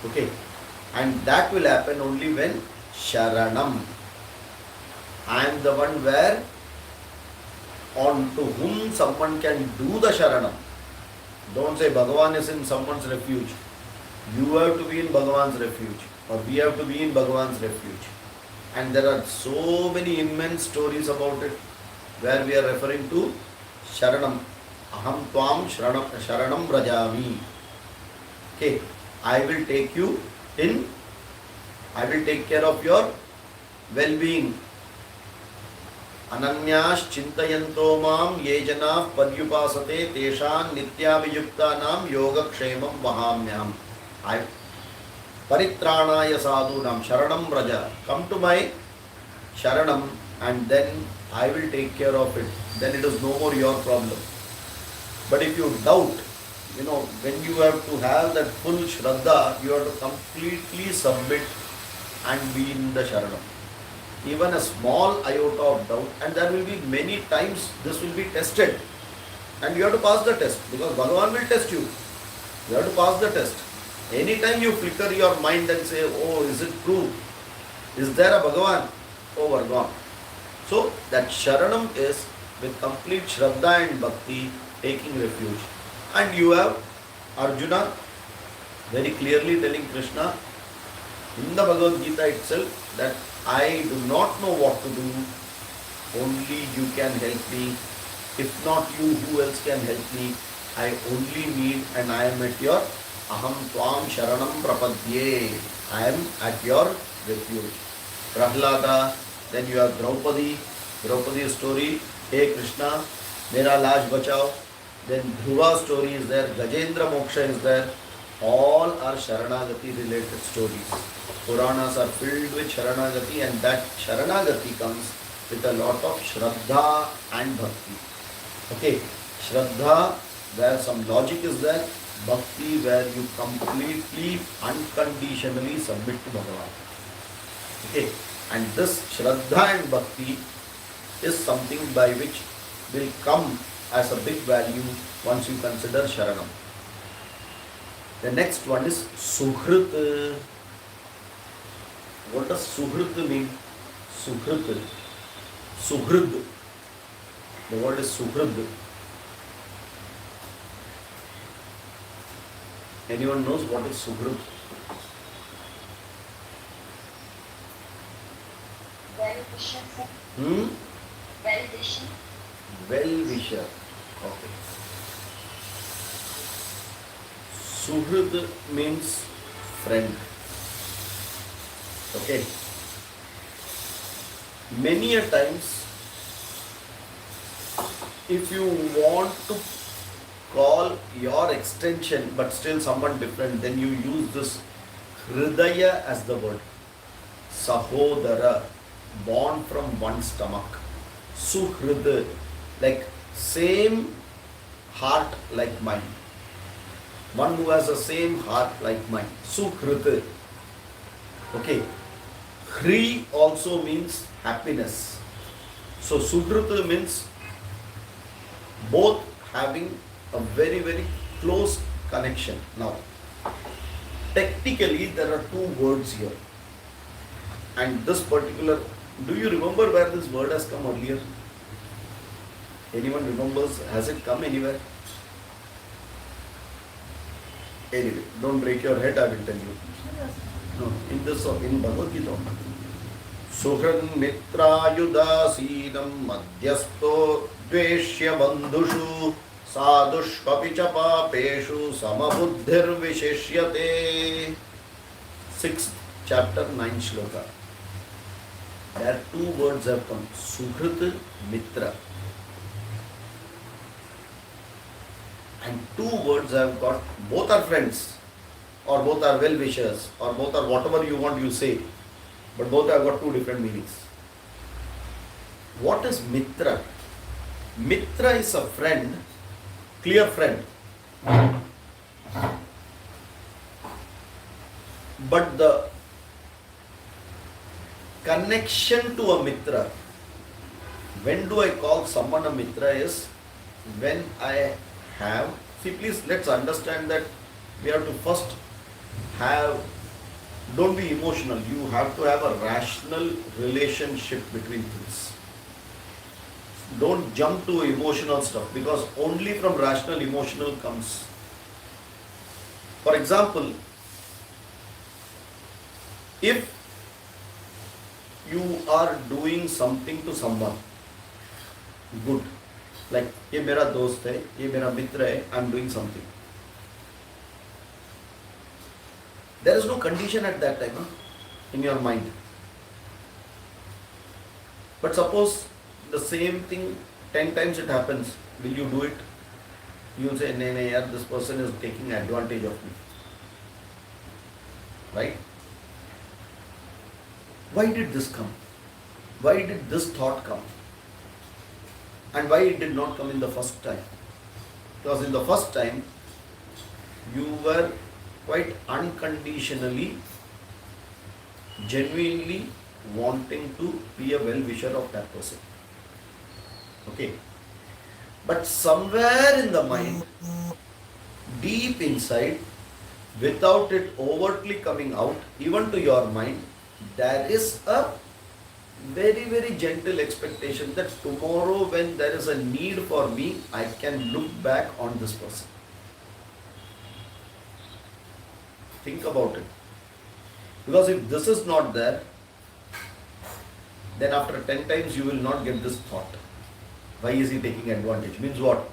S1: Okay. And that will happen only when Sharanam. I am the one where on to whom someone can do the Sharanam. Don't say Bhagavan is in someone's refuge. You have to be in Bhagavan's refuge, or we have to be in Bhagavan's refuge. And there are so many immense stories about it where we are referring to Sharanam. Aham Tvam Sharanam Brajami. Okay, I will take you in, I will take care of your well-being. Ananyas Chintayanto Mam Yejana Padyupasate Teshan Nityaviyuktanam Yoga Kshemam Vahamyam. I Paritranaya Sadhunam Sharanam Braja. Come to my Sharanam and then I will take care of it. Then it is no more your problem. But if you doubt, when you have to have that full Shraddha, you have to completely submit and be in the Sharanam. Even a small iota of doubt, and there will be many times this will be tested. And you have to pass the test, because Bhagavan will test you. You have to pass the test. Anytime you flicker your mind and say, oh, is it true? Is there a Bhagavan? Over, gone. So that Sharanam is with complete Shraddha and Bhakti taking refuge. And you have Arjuna very clearly telling Krishna, In the Bhagavad Gita itself, that I do not know what to do, only you can help me. If not you, who else can help me? I only need and I am at your aham tvam sharanam prapadye. I am at your refuge. Prahlada, then you have Draupadi. Draupadi's story, hey Krishna, mera laaj bachao. Then Dhruva's story is there, Gajendra Moksha is there. All are Sharanagati related stories. Puranas are filled with Sharanagati, and that Sharanagati comes with a lot of Shraddha and Bhakti. Okay, Shraddha where some logic is there, Bhakti where you completely, unconditionally submit to Bhagavan. Okay, and this Shraddha and Bhakti is something by which will come as a big value once you consider Sharanam. The next one is Suhrit. What does Suhrit mean? Suhrit. Suhrid. The word is Suhrid. Anyone knows what is Suhrid?
S2: Well-wisher, sir. Well-wisher.
S1: Well-wisher. Okay. Suhrid means friend. Okay. Many a times, if you want to call your extension but still someone different, then you use this Hridaya as the word. Sahodara, born from one stomach. Suhrid, like same heart like mine. One who has the same heart like mine. Suhrid. Okay. Hri also means happiness. So Suhrit means both having a very, very close connection. Now, technically there are two words here. And this particular, do you remember where this word has come earlier? Anyone remembers? Has it come anywhere? Anyway, don't break your head, I will tell you. No, in Bhagavad Gita. Suhran mitrayudasinam madhyasto dveshya bandhushu sadushvapicha papeshu samabuddhir visheshyate. 6th chapter, 9th shloka. There two words have come. Suhrit, Mitra. And two words have got, both are friends, or both are well-wishers, or both are whatever you want you say, but both have got two different meanings. What is Mitra? Mitra is a friend, clear friend. But the connection to a Mitra, when do I call someone a Mitra is when I have, see please let's understand that we have to first have, don't be emotional, you have to have a rational relationship between things. Don't jump to emotional stuff, because only from rational emotional comes. For example, if you are doing something to someone good, like ये मेरा दोस्त है, ये मेरा मित्र है, I am doing something. There is no condition at that time, huh? In your mind. But suppose the same thing 10 times it happens, will you do it? You will say, no, yaar, this person is taking advantage of me. Right? Why did this come? Why did this thought come? And why it did not come in the first time? Because in the first time, you were quite unconditionally, genuinely wanting to be a well-wisher of that person. Okay. But somewhere in the mind, deep inside, without it overtly coming out, even to your mind, there is a very, very gentle expectation that tomorrow when there is a need for me, I can look back on this person. Think about it. Because if this is not there, then after 10 times you will not get this thought. Why is he taking advantage? Means what?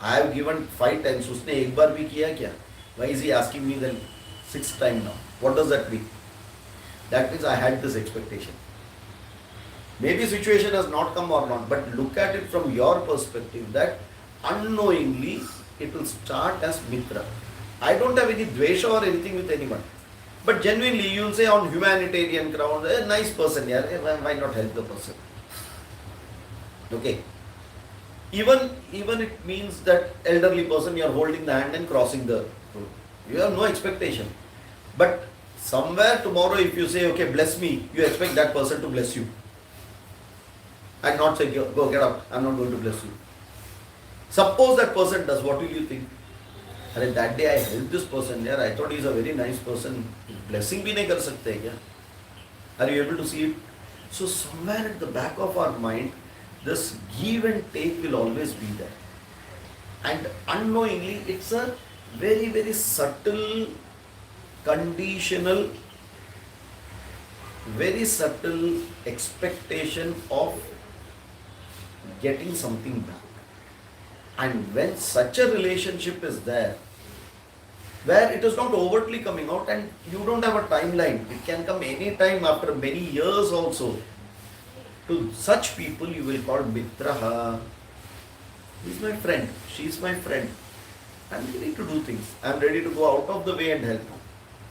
S1: I have given 5 times. उसने एक बार भी किया क्या? Why is he asking me then 6th time now? What does that mean? That means I had this expectation. Maybe situation has not come or not, but look at it from your perspective that unknowingly it will start as mitra. I don't have any dvesha or anything with anyone. But genuinely you will say on humanitarian ground, a nice person, yeah, why not help the person? Okay. Even it means that elderly person, you are holding the hand and crossing the road. You have no expectation. But somewhere tomorrow if you say, okay, bless me, you expect that person to bless you. And not say, go get out, I'm not going to bless you. Suppose that person does, what will you think? Arey, that day I helped this person, yeah, I thought he's a very nice person. Blessing bhi nahi kar sakte hai kya? Are you able to see it? So somewhere at the back of our mind, this give and take will always be there. And unknowingly, it's a very, very subtle, conditional, very subtle expectation of getting something back. And when such a relationship is there, where it is not overtly coming out and you don't have a timeline, it can come any time after many years also. To such people you will call mitraha. He's my friend, she's my friend. I'm ready to do things. I'm ready to go out of the way and help.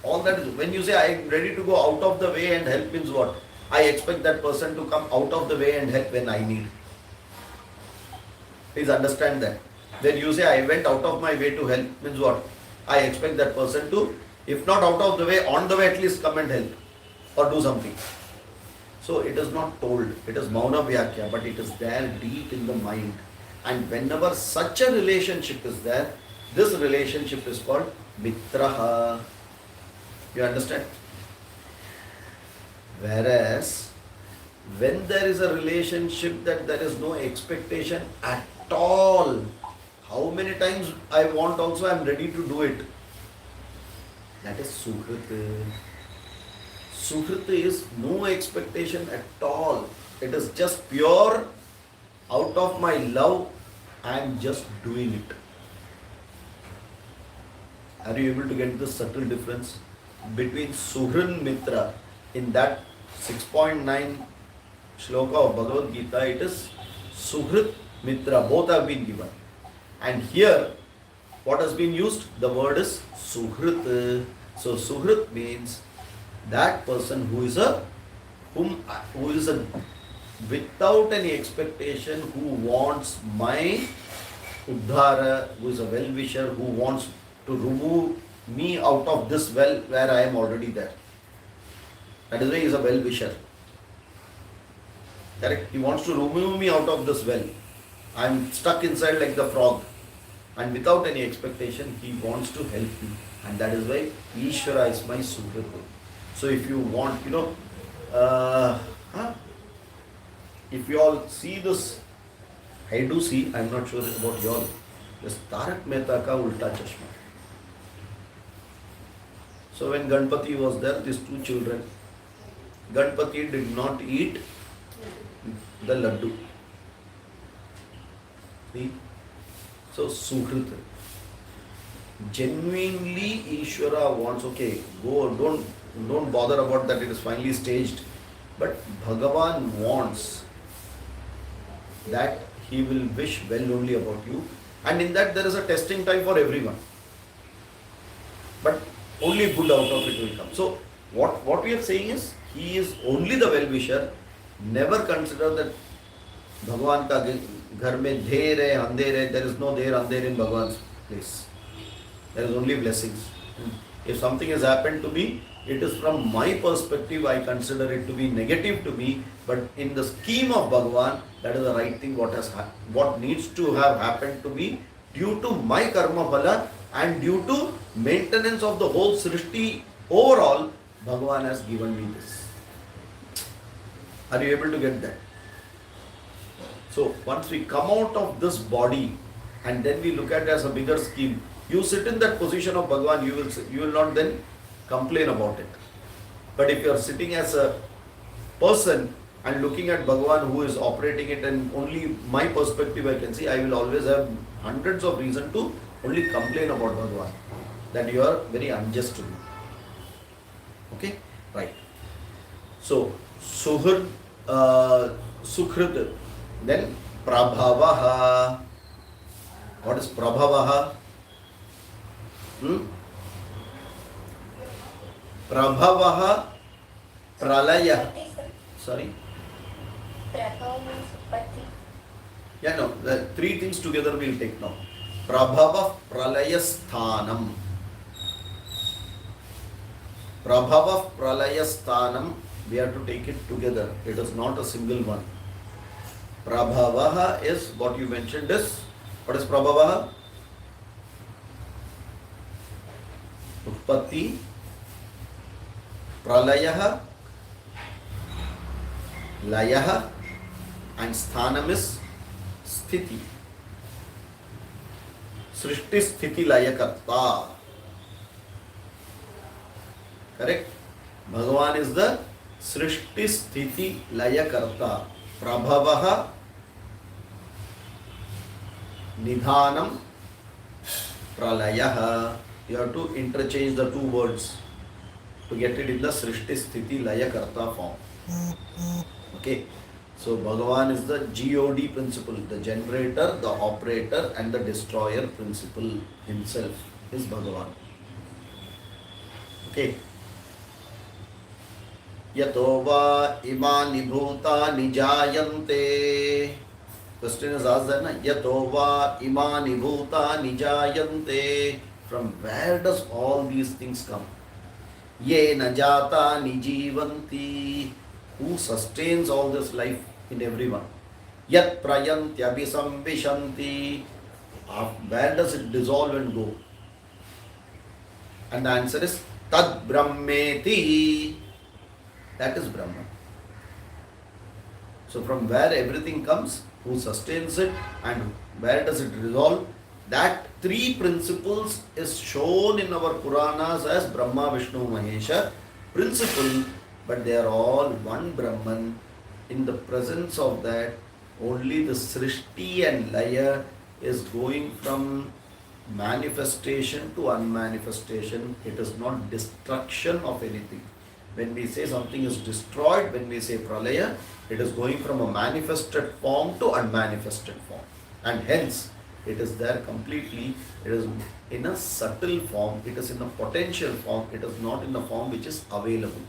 S1: All that is, when you say I am ready to go out of the way and help means what? I expect that person to come out of the way and help when I need. Please understand that. When you say I went out of my way to help means what? I expect that person to, if not out of the way, on the way at least come and help or do something. So it is not told, it is mauna vyakya, but it is there deep in the mind. And whenever such a relationship is there, this relationship is called mitraha. You understand? Whereas, when there is a relationship that there is no expectation at all, how many times I want also, I am ready to do it. That is suhrit. Suhrit is no expectation at all. It is just pure, out of my love, I am just doing it. Are you able to get this subtle difference between Suhrin Mitra? In that 6.9 shloka of Bhagavad Gita, it is Suhrit Mitra, both have been given. And here, what has been used? The word is Suhrit. So Suhrit means that person who is a without any expectation, who wants my uddhara, who is a well-wisher, who wants to remove me out of this well where I am already there. That is why he is a well-wisher. Correct? He wants to remove me out of this well. I am stuck inside like the frog. And without any expectation, he wants to help me. And that is why Ishvara is my Suhrita. So if you want, if you all see this, I do see, I am not sure about you all, this Tarak Mehta ka Ulta Chashma. So when Ganpati was there, these two children, Ganpati did not eat the laddu. See? So Suhrita. Genuinely Ishvara wants, okay, go, don't bother about that, it is finally staged. But Bhagavan wants that he will wish well only about you. And in that there is a testing time for everyone. But only good out of it will come. So what we are saying is, he is only the well-wisher. Never consider that Bhagavan ka ghar mein dher hai, andher hai. There is no dher, andher in Bhagavan's place. There is only blessings. If something has happened to me, it is from my perspective, I consider it to be negative to me, but in the scheme of Bhagavan, that is the right thing, what needs to have happened to me due to my karma phala and due to maintenance of the whole Srishti overall, Bhagavan has given me this. Are you able to get that? So once we come out of this body and then we look at it as a bigger scheme, you sit in that position of Bhagavan, you will not then complain about it. But if you are sitting as a person and looking at Bhagavan who is operating it, and only my perspective I can see, I will always have hundreds of reasons to only complain about Bhagavan, that you are very unjust to me. Okay? Right. So, Suhrid, Sukhrud, then Prabhavaha. What is Prabhavaha? Prabhavaha Pralaya. Sorry?
S2: Prabhava means Uppatti.
S1: Yeah, no, the three things together we'll take now. Prabhava Pralaya Sthanam. Prabhava Pralaya Sthanam, we have to take it together. It is not a single one. Prabhavaha is what you mentioned is, what is Prabhavaha? Uppatti, Pralayaha, Layaha, and Sthanam is Sthiti. Srishti Sthiti Layakarta. Correct? Bhagavan is the Srishti Sthiti Layakarta. Prabhavaha, Nidhanam, Pralayaha. You have to interchange the two words to get it in the Srishti Sthiti Layakarta form. Okay. So Bhagavan is the God principle, the generator, the operator, and the destroyer principle himself is Bhagavan. Okay. Yato va imani bhutani jayante. Question is asked there, na? Yato va imani bhutani jayante. From where does all these things come? Ye na jata ni jivanti. Who sustains all this life in everyone? Yat prayantya visambishanti. Where does it dissolve and go? And the answer is Tad Brahmeti. That is Brahman. So from where everything comes, who sustains it, and where does it resolve? That three principles is shown in our Puranas as Brahma, Vishnu, Mahesha principle, but they are all one Brahman. In the presence of that, only the Srishti and Laya is going from manifestation to unmanifestation. It is not destruction of anything. When we say something is destroyed, when we say Pralaya, it is going from a manifested form to unmanifested form. And hence, it is there completely. It is in a subtle form. It is in a potential form. It is not in the form which is available.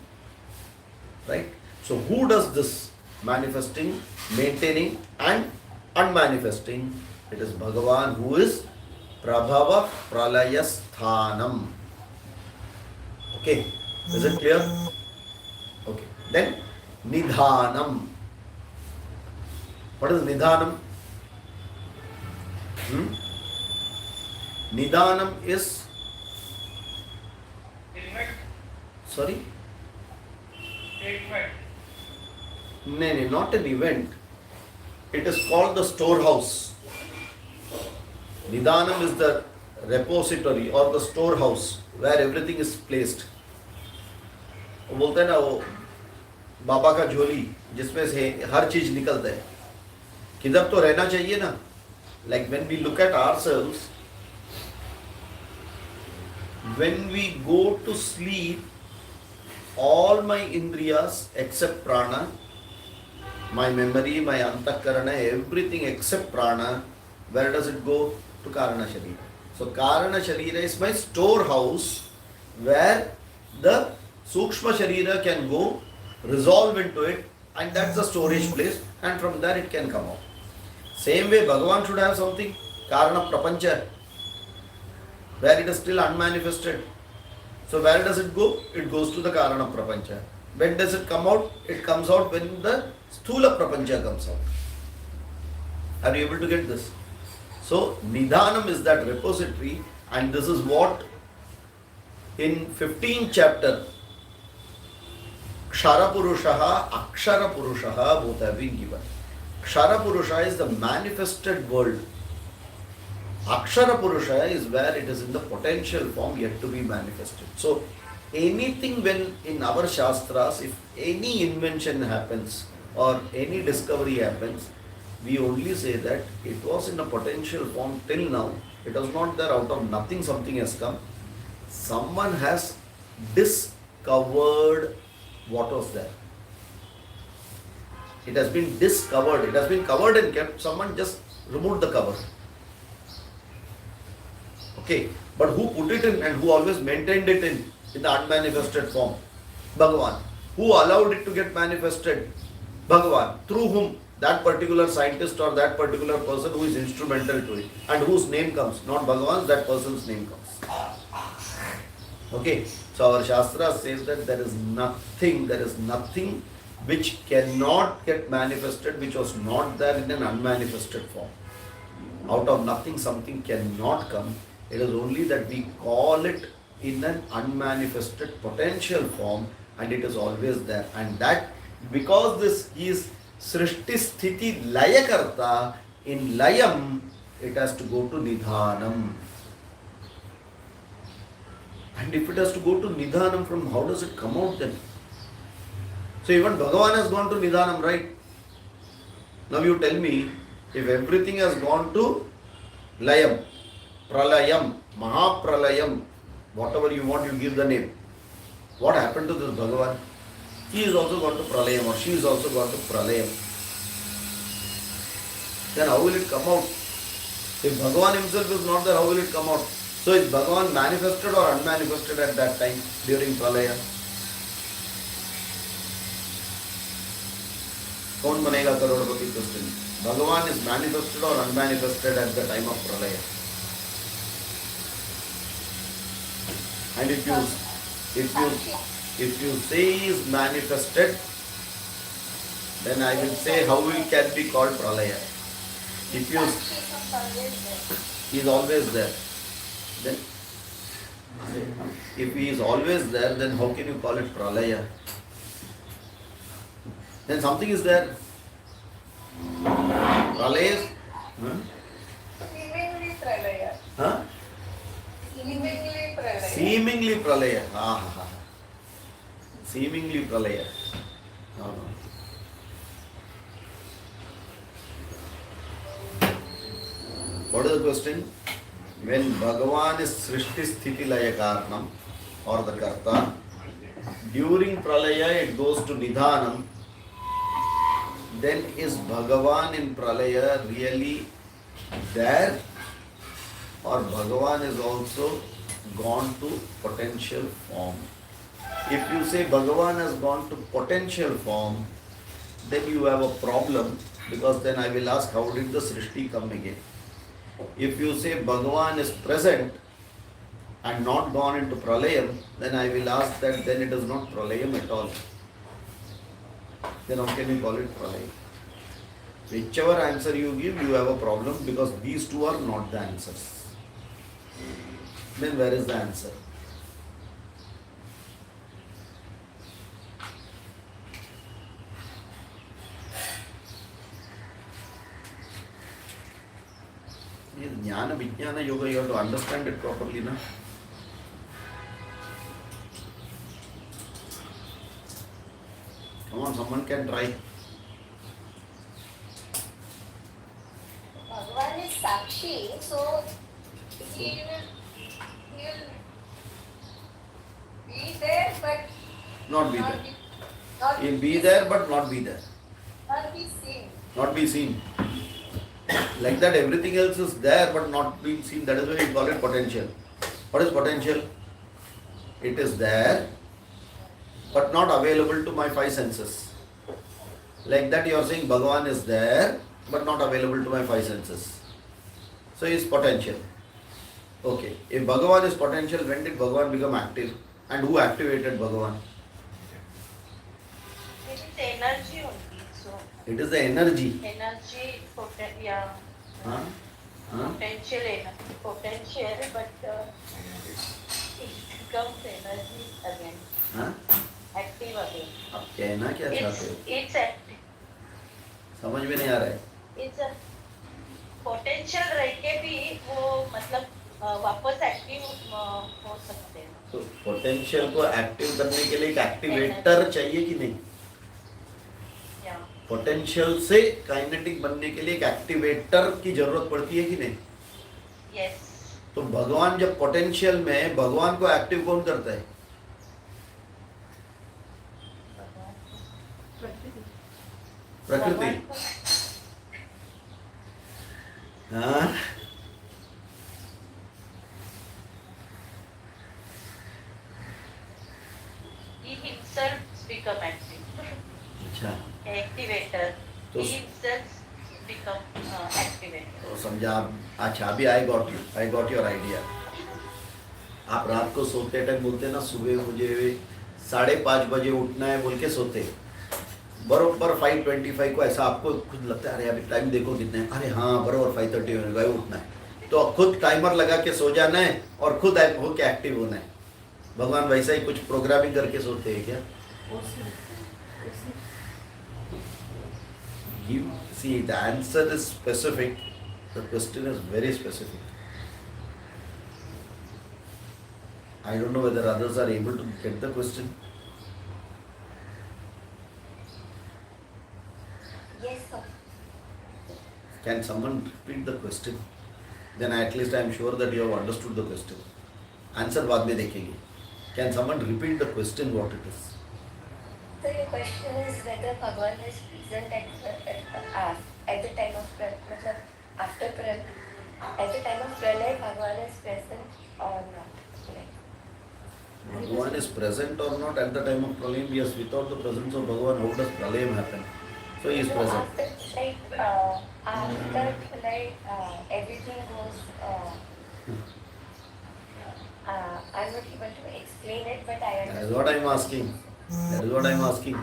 S1: Right? So who does this manifesting, maintaining and unmanifesting? It is Bhagavan who is Prabhava Pralaya Sthanam. Okay. Is it clear? Okay. Then Nidhanam. What is Nidhanam? Nidhanam is...
S3: Event.
S1: Sorry?
S3: Event.
S1: No, not an event. It is called the storehouse. Nidhanam is the repository or the storehouse where everything is placed. वो बोलते हैं ना वो बाबा का झोली जिसमें से हर चीज निकलता है, किधर तो रहना चाहिए ना. Like when we look at ourselves, when we go to sleep, all my indriyas except prana, my memory, my antakarana, everything except prana, where does it go? To Karana Sharira. So Karana Sharira is my storehouse where the Sukshma Sharira can go, resolve into it, and that's the storage place, and from there it can come out. Same way Bhagavan should have something, Karana Prapancha, where it is still unmanifested. So where does it go? It goes to the Karana Prapancha. When does it come out? It comes out when the Sthula Prapancha comes out. Are you able to get this? So Nidhanam is that repository, and this is what in 15th chapter Kshara Purushaha, Akshara Purushaha both have been given. Kshara Purusha is the manifested world. Akshara Purusha is where it is in the potential form yet to be manifested. So anything when in our Shastras, if any invention happens or any discovery happens, we only say that it was in a potential form till now. It was not there out of nothing, something has come. Someone has discovered what was there. It has been discovered, it has been covered and kept, someone just removed the cover. Okay, but who put it in and who always maintained it in the unmanifested form? Bhagavan. Who allowed it to get manifested? Bhagavan. Through whom? That particular scientist or that particular person who is instrumental to it and whose name comes, not Bhagavan's, that person's name comes. Okay, so our Shastra says that there is nothing which cannot get manifested, which was not there in an unmanifested form. Out of nothing, something cannot come. It is only that we call it in an unmanifested potential form, and it is always there. And that, because this is Srishti Sthiti Layakarta, in Layam, it has to go to Nidhanam. And if it has to go to Nidhanam, from how does it come out then? So even Bhagavan has gone to Nidhanam, right? Now you tell me, if everything has gone to Layam, Pralayam, Mahapralayam, whatever you want, you give the name. What happened to this Bhagavan? He is also gone to Pralayam, or she is also gone to Pralayam. Then how will it come out? If Bhagavan himself is not there, how will it come out? So is Bhagavan manifested or unmanifested at that time during Pralaya? कौन बनेगा करोड़पति question? Bhagavan is manifested or unmanifested at the time of Pralaya? And if you say he is manifested, then I will say how he can be called Pralaya. If you he is always there, then if he is always there, then how can you call it Pralaya? Then something is there. Pralaya is
S2: Seemingly pralaya.
S1: huh?
S2: Seemingly pralaya.
S1: Seemingly Pralaya. Seemingly Pralaya. No. What is the question? When Bhagavan is Srishti Sthiti Laya Karanam or the Karta, during Pralaya it goes to Nidhanam, then is Bhagavan in Pralaya really there, or Bhagavan is also gone to potential form? If you say Bhagavan has gone to potential form, then you have a problem, because then I will ask, how did the Srishti come again? If you say Bhagavan is present and not gone into Pralayam, then I will ask that then it is not Pralayam at all. Then how can you call it Pralayam? Whichever answer you give, you have a problem, because these two are not the answers. Then where is the answer? Jnana Vijnana Yoga, you have to understand it properly, na? Come on, someone can try.
S2: Bhagavan is Sakshi, so he will be there, but
S1: Not be there.
S2: Not
S1: He'll be there but not be there.
S2: Not be seen.
S1: Not be seen. Like that, everything else is there but not being seen. That is why we call it potential. What is potential? It is there but not available to my five senses. Like that, you are saying Bhagavan is there but not available to my five senses. So he is potential. Okay. If Bhagavan is potential, when did Bhagavan become active? And who activated Bhagavan?
S4: It is energy only. So
S1: It is the energy.
S4: energy,
S1: Huh? Huh?
S4: potential, but it becomes energy again,
S1: Huh?
S4: active again.
S1: अब कहना क्या चाहते हो?
S4: It's active.
S1: समझ में नहीं आ रहा है.
S4: It's a potential रह के भी वो मतलब वापस एक्टिव हो सकते हैं.
S1: तो पोटेंशियल को एक्टिव करने के लिए एक एक्टिवेटर चाहिए कि नहीं?
S4: Yeah.
S1: पोटेंशियल से काइनेटिक बनने के लिए एक एक्टिवेटर की जरूरत पड़ती है कि नहीं?
S4: Yes.
S1: तो भगवान जब पोटेंशियल में है, भगवान को एक्टिव कौन करता है? प्रकृति. हाँ,
S4: He himself become active.
S1: अच्छा.
S4: Activator.
S1: तो-
S4: He himself become activator.
S1: तो समझा आप. अच्छा, अभी आई गॉट योर आइडिया. आप रात को सोते टाइम बोलते ना, सुबह मुझे 5:30 बजे उठना है बोल के सोते, बरोबर 5:25 को ऐसा आपको खुद लगता है अरे अभी टाइम देखो कितने हैं, अरे हाँ बरोबर 5:30 होने गए, उठना है. तो खुद टाइमर लगा के सो जाना है और खुद हो के एक्टिव होना है. भगवान वैसा ही कुछ प्रोग्रामिंग करके सोते हैं क्या? See, the answer is specific. The question is very specific. I don't know whether others are able to get the question.
S2: Yes, sir.
S1: Can someone repeat the question? Then at least I am sure that you have understood the question. Answer बाद में देखेंगे. Can someone repeat the question what it is?
S2: So your question is whether Bhagwan is present at the time of matlab after at the time of pralay Bhagwan is present or not? Like,
S1: Bhagwan is present or not at the time of pralayam? Yes, without the presence of Bhagwan, how does pralayam happen? So he is
S2: so
S1: present.
S2: after everything goes. I'm not able to explain it, but I
S1: That is
S2: understand.
S1: what I am asking. That is what I am asking.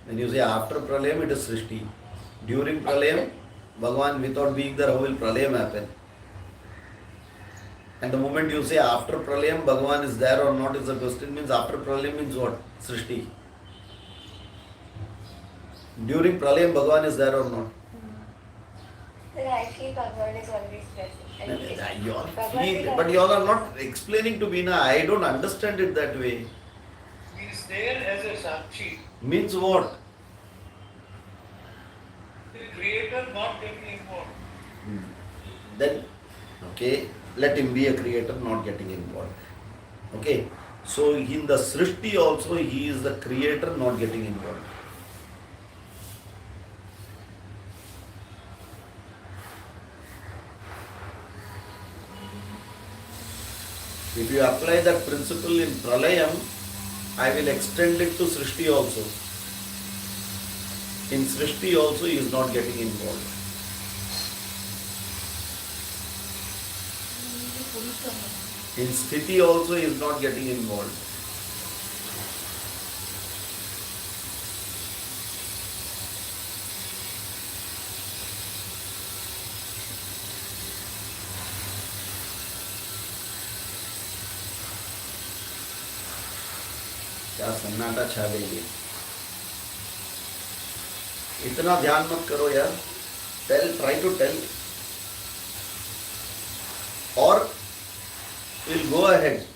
S1: When you say after pralayam, it is srishti. During pralayam, Bhagwan without being there, how will pralayam happen? And the moment you say after pralayam, Bhagwan is there or not is the question, means after pralayam means what? Srishti. During pralayam, Bhagwan is there or not?
S2: So I feel Bhagwan is always present.
S1: You all
S2: Bhagwan
S1: feel,
S2: will
S1: but you all are
S2: always
S1: not explaining to me now. I don't understand it that way.
S3: He is there as a Sakshi.
S1: Means what?
S3: The creator not getting involved.
S1: Then, okay, let him be a creator, not getting involved. Okay, so in the Srishti also, he is the creator, not getting involved. If you apply that principle in Pralayam, I will extend it to Srishti also. In Srishti also, he is not getting involved. In Sthiti also, he is not getting involved. क्या सन्नाटा छा गई है. इतना ध्यान मत करो यार. Try to tell. Or we'll go ahead.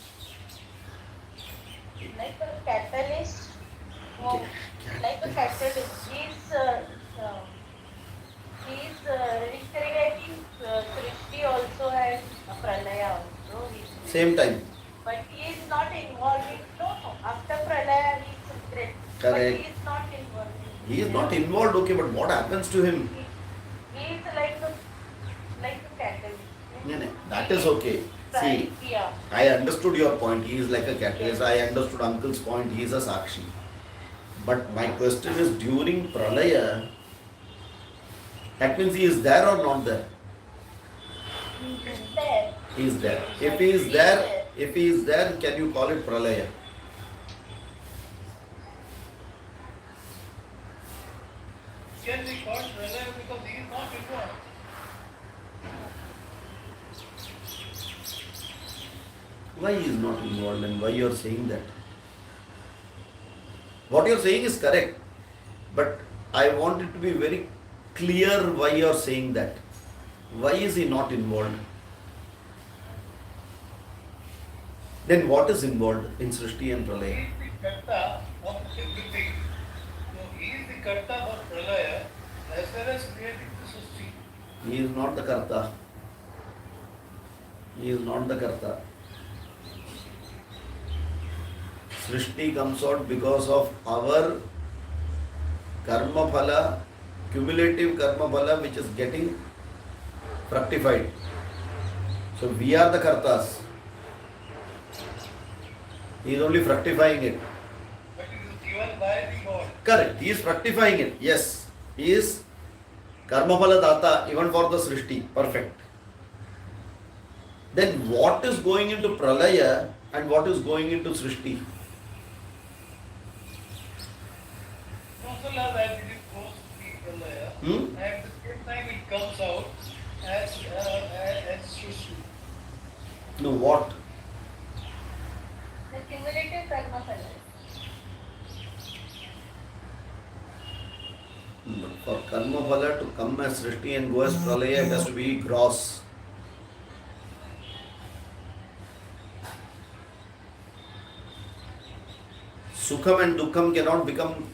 S4: Like a catalyst, he's recreating Srishti also and Pralaya also.
S1: Same time.
S4: But he is not involved in, no, after Pralaya he is great. But
S1: Correct.
S4: he is not involved.
S1: He is not involved, okay, but what happens to him?
S4: He is like a catalyst.
S1: No, no, that is okay. See,
S4: Yeah.
S1: I understood your point. He is like a catalyst. I understood uncle's point. He is a sakshi. But my question is, during pralaya, that means he is there or not there?
S4: He's there.
S1: He is there. If he is there, can you call it pralaya?
S3: Can be called Pralaya because he is not involved.
S1: Why he is not involved and why you are saying that? What you are saying is correct, but I want it to be very clear why you are saying that. Why is he not involved? Then what is involved in Srishti and
S3: He
S1: Pralaya?
S3: is the Karta of everything. So he is the Karta of Pralaya as well as creating the Srishti.
S1: He is not the Karta. He is not the Karta. Srishti comes out because of our karma phala, cumulative karma phala which is getting fructified. So we are the Kartas. He is only fructifying it.
S3: But it is given by the God.
S1: Correct. He is fructifying it. Yes. He is karma phala data even for the Srishti. Perfect. Then what is going into Pralaya and what is going into Srishti?
S3: Also love as it goes to the Pralaya.
S1: Hmm?
S3: At the same time it comes out as Srishti.
S1: No, what?
S2: The cumulative karma phalas.
S1: For karma phala to come as Srishti and go as Pralaya, it has to be gross. Sukham and Dukkham cannot become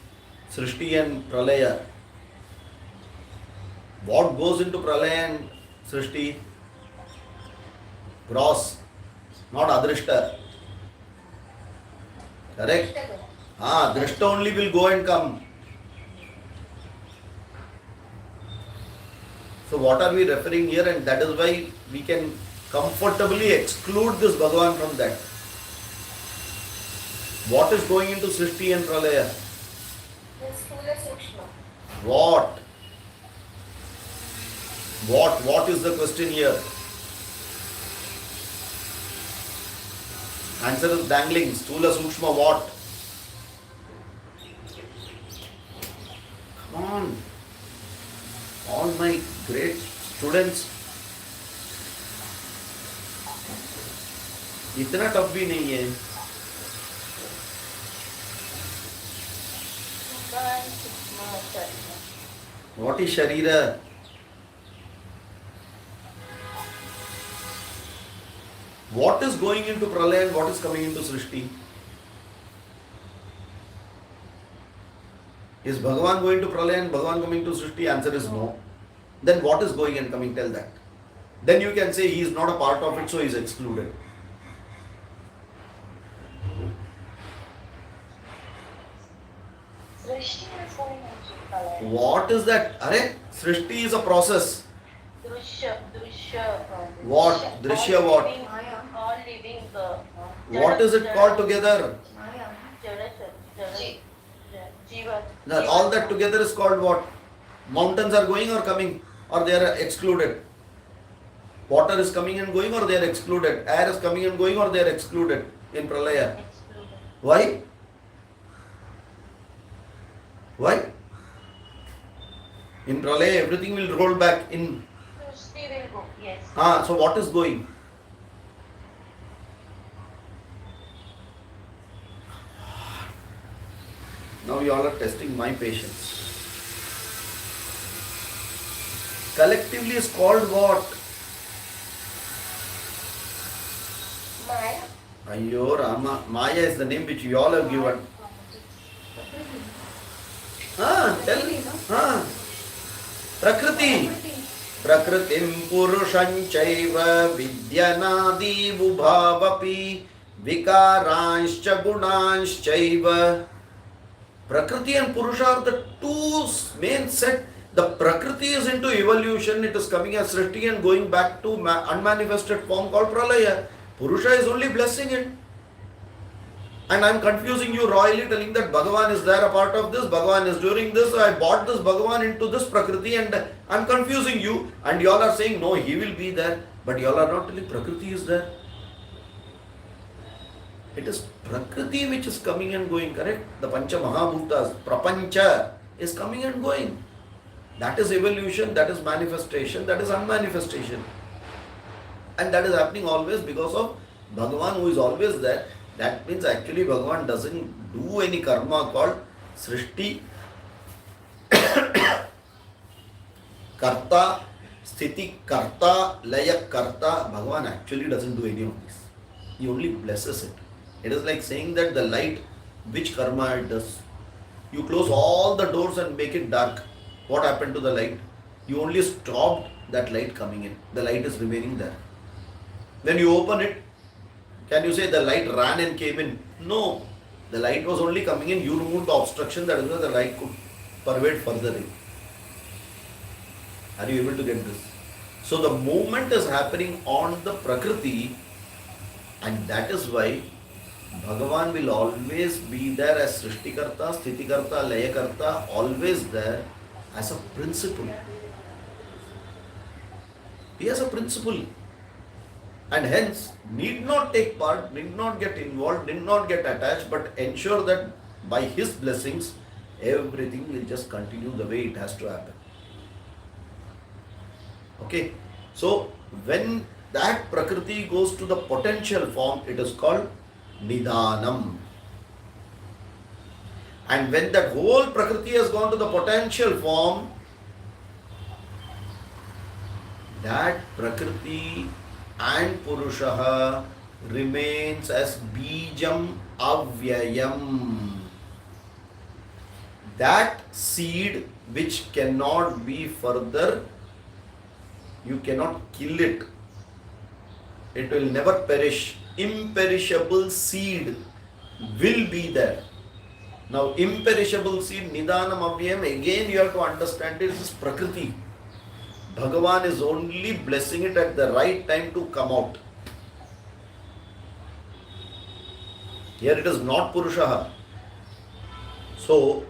S1: Srishti and Pralaya. What goes into Pralaya and Srishti? Gross, not Adrishta. Correct? Drishta only will go and come. So what are we referring here? And that is why we can comfortably exclude this Bhagavan from that. What is going into Srishti and Pralaya?
S2: The Sthula Sukshma.
S1: What? What is the question here? Answer is dangling. Sthula Sukshma what? Come on. All my great students. इतना tough भी नहीं है. What is Sharira? What is going into Pralaya and what is coming into Srishti? Is Bhagavan going to Pralaya and Bhagavan coming to Srishti? Answer is no. Then what is going and coming? Tell that. Then you can say he is not a part of it, so he is excluded.
S4: Srishti is going into Pralaya.
S1: What is that? Are Srishti is a process.
S4: Drishya.
S1: What? Drishya what?
S4: All living.
S1: What is it called together?
S4: Jiva.
S1: Now, all that together is called what? Mountains are going or coming, or they are excluded. Water is coming and going or they are excluded. Air is coming and going or they are excluded in Pralaya.
S4: Excluded.
S1: Why? Why? In Pralaya everything will roll back in.
S4: Srishti will go. Yes.
S1: So what is going? Now you all are testing my patience. Collectively is called what?
S2: Maya.
S1: Ayyo Rama. Maya is the name which you all have given. Tell me. Prakriti. Prakritim purushanchaiva vidyanadi vubhavapi vikaranshcha gunanshchaiva. Prakriti and Purusha are the two main set. The Prakriti is into evolution, it is coming as Srishti and going back to unmanifested form called Pralaya. Purusha is only blessing it. And I am confusing you royally, telling that Bhagavan is there a part of this, Bhagavan is doing this, I bought this Bhagavan into this Prakriti and I am confusing you. And you all are saying, no, he will be there. But you all are not telling Prakriti is there. It is Prakriti which is coming and going, correct? The Pancha Mahabhutas, Prapancha is coming and going. That is evolution, that is manifestation, that is unmanifestation. And that is happening always because of Bhagavan who is always there. That means actually Bhagavan doesn't do any karma called Srishti, Karta, Sthiti Karta, Laya Karta. Bhagavan actually doesn't do any of this. He only blesses it. It is like saying that the light, which karma it does. You close all the doors and make it dark. What happened to the light? You only stopped that light coming in. The light is remaining there. When you open it, can you say the light ran and came in? No. The light was only coming in. You removed the obstruction. That is why the light could pervade further in. Are you able to get this? So the movement is happening on the Prakriti, and that is why Bhagavan will always be there as Srishtikarta, Sthitikarta, Layakarta, always there as a principle. He has a principle, and hence need not take part, need not get involved, need not get attached, but ensure that by his blessings everything will just continue the way it has to happen. Okay, so when that Prakriti goes to the potential form, it is called Nidanam. And when that whole Prakriti has gone to the potential form, that Prakriti and Purushaha remains as Bijam Avyayam. That seed which cannot be further, you cannot kill it. It will never perish. Imperishable seed will be there. Now, imperishable seed, Nidanam Avyayam, again you have to understand this is Prakriti. Bhagavan is only blessing it at the right time to come out. Here it is not Purushaha. So,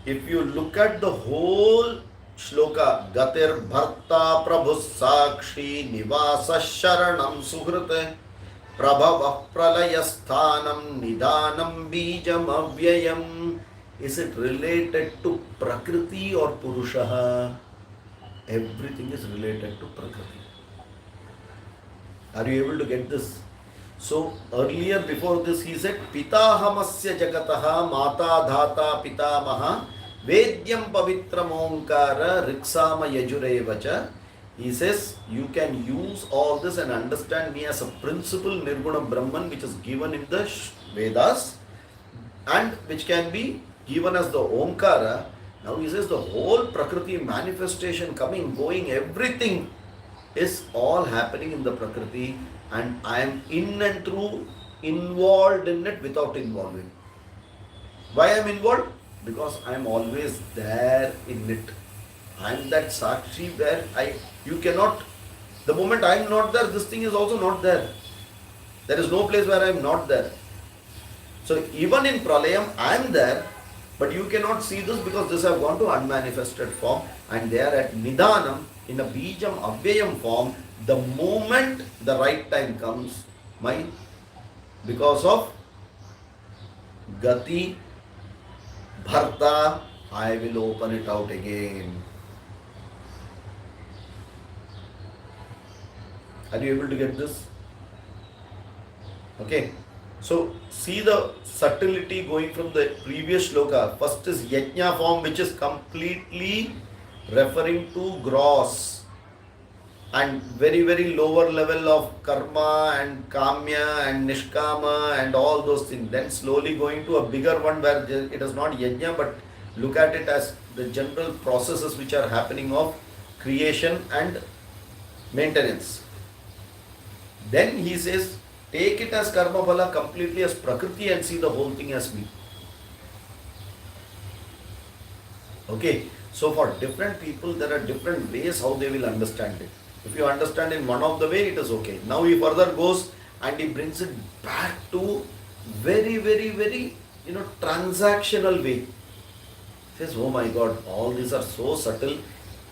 S1: if you look at the whole shloka, Gatir Bharta Prabhu Sakshi Nivasa Sharanam Suhrate Prabhava Pralayasthanam Nidanam Bijam Avyayam. Is it related to Prakriti or Purushaha? Everything is related to Prakriti. Are you able to get this? So earlier before this he said Pitahamasya Jagataha Mata Dhata Pitamaha Vedyam Pavitram Omkara Riksama Yajurevacha. He says you can use all this and understand me as a principle Nirguna Brahman which is given in the Vedas and which can be given as the Omkara. Now he says the whole Prakriti manifestation coming, going, everything is all happening in the Prakriti, and I am in and through involved in it without involving. Why I am involved? Because I am always there in it. I am that Sakshi where you cannot, the moment I am not there, this thing is also not there. There is no place where I am not there. So even in Pralayam, I am there, but you cannot see this because this have gone to unmanifested form, and they are at Nidanam in a Bijam Avyayam form. The moment the right time comes, because of Gati, Bharta, I will open it out again. Are you able to get this? Okay. So, see the subtlety going from the previous shloka. First is Yajna form, which is completely referring to gross and very, very lower level of karma and kamya and nishkama and all those things. Then slowly going to a bigger one where it is not Yajna, but look at it as the general processes which are happening of creation and maintenance. Then he says, take it as karma phala completely as Prakriti and see the whole thing as me. Okay, so for different people there are different ways how they will understand it. If you understand in one of the way, it is okay. Now he further goes and he brings it back to very, very, very, transactional way. He says, oh my God, all these are so subtle.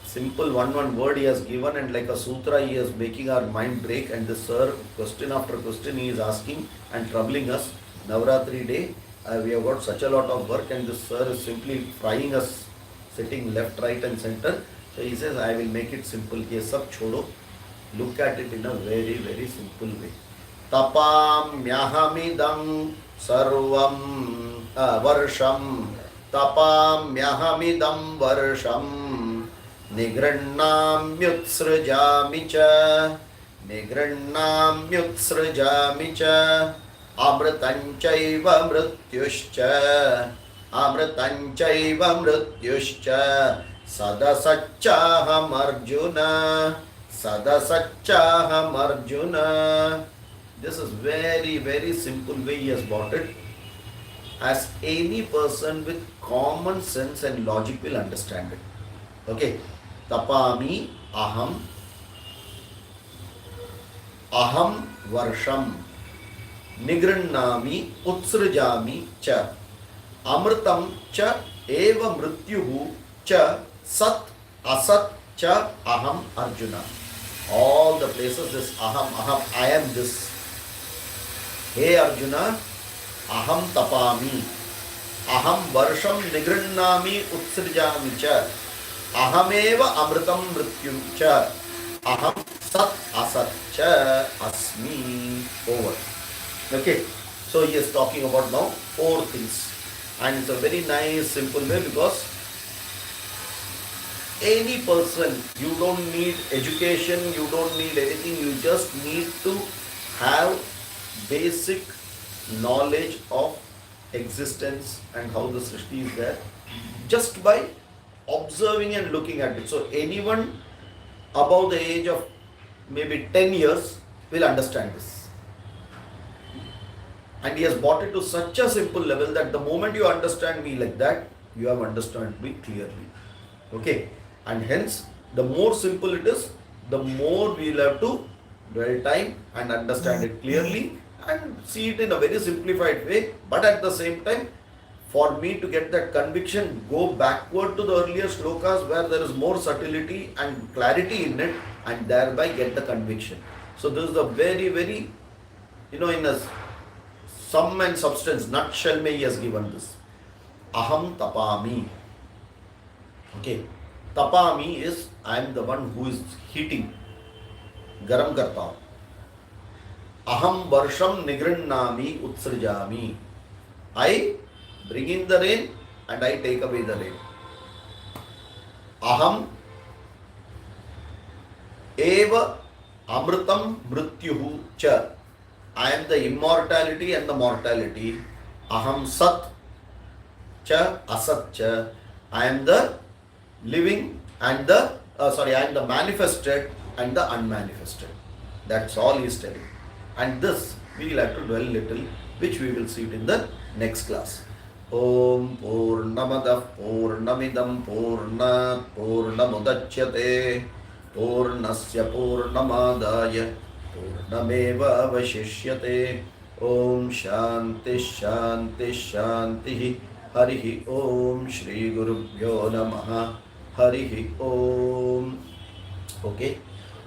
S1: Simple one word he has given, and like a sutra he is making our mind break, and this sir question after question he is asking and troubling us. Navratri day we have got such a lot of work, and this sir is simply frying us, sitting left, right and center. So he says, I will make it simple. Ye sab chodo. Look at it in a very, very simple way. Tapam myahamidam sarvam varsham. Tapam myahamidam varsham. Nigrannam yutsrajami cha निगृह्णाम्युत्सृजामि च अमृतं चैव मृत्युश्च सदसच्चाहमर्जुन सदसच्चाहमर्जुन. This is very simple way he has brought it, as any person with common sense and logic will understand it. Okay, tapami aham varsham निगृह्णामि उत्सृजामि च अमृतं च एव मृत्युः च सत् असत् च अहम Arjun. All the places this aham, I am this. Hey Arjuna, aham tapami, aham varsham nigrihhnami utsrijami cha, ahameva amritam mrityum cha, aham sat asat cha asmi. Over. Okay, so he is talking about now 4 things, and it's a very nice simple way, because any person, you don't need education, you don't need anything, you just need to have basic knowledge of existence and how the Srishti is there, just by observing and looking at it. So anyone above the age of maybe 10 years will understand this. And he has brought it to such a simple level that the moment you understand me like that, you have understood me clearly. Okay, and hence the more simple it is, the more we will have to dwell time and understand it clearly and see it in a very simplified way. But at the same time, for me to get that conviction, go backward to the earlier shlokas where there is more subtlety and clarity in it, and thereby get the conviction. So this is a very, in a sum and substance, nutshell mein he has given this. Aham tapami. Okay. Tapami is, I am the one who is heating. Garam karta hu. Aham varsham nigrihhnami utsrijami. I bring in the rain and I take away the rain. Aham eva amritam mrityuhu cha. I am the immortality and the mortality. Aham sat cha asat cha. I am the living and the I am the manifested and the unmanifested. That's all he is telling. And this we will have to dwell little, which we will see it in the next class. Om Purnamadav Purnamidam Purnat Purnamudachyate Purnasya Purnamadaya Purnameva Vashishyate. Om Shanti Shanti Shanti. Harihi Om Shri Gurubhyo Namaha. Harihi Om. Okay,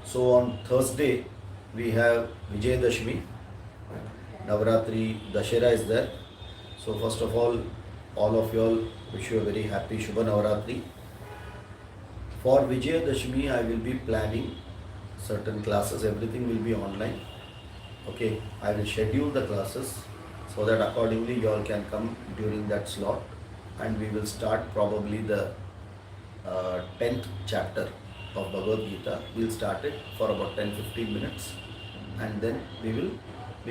S1: so on Thursday we have Vijayadashmi. Navratri Dashera is there. So first of all of you all wish you a very happy Shubha Navratri. For Vijayadashmi I will be planning certain classes. Everything will be online. Okay, I will schedule the classes so that accordingly you all can come during that slot, and we will start probably the 10th chapter of Bhagavad Gita. We will start it for about 10-15 minutes, and then we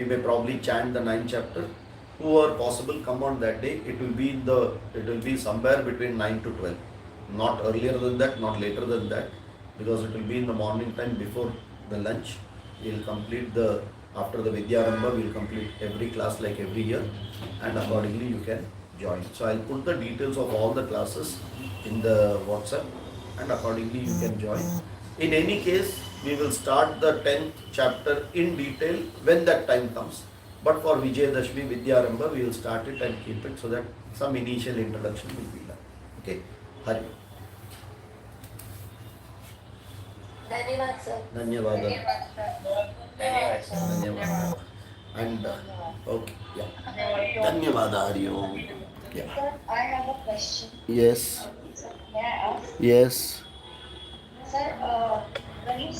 S1: may probably chant the 9th chapter. Whoever possible come on that day. It will be somewhere between 9 to 12, not earlier than that, not later than that, because it will be in the morning time before the lunch. We will complete after the Vidyarambha, we will complete every class like every year, and accordingly you can join. So I will put the details of all the classes in the WhatsApp, and accordingly you can join. In any case, we will start the 10th chapter in detail when that time comes. But for Vijayadashmi, Vidyarambha, we will start it and keep it so that some initial introduction will be done. Okay, Hari.
S2: धन्यवाद sir.
S1: Dhanyavad.
S2: धन्यवाद sir.
S1: Dhanyavad. And okay, yeah. Dhanyavad, Hari Om. Yeah.
S2: Sir, I have a question.
S1: Yes.
S2: Sir, may I ask?
S1: Yes.
S2: Sir, when you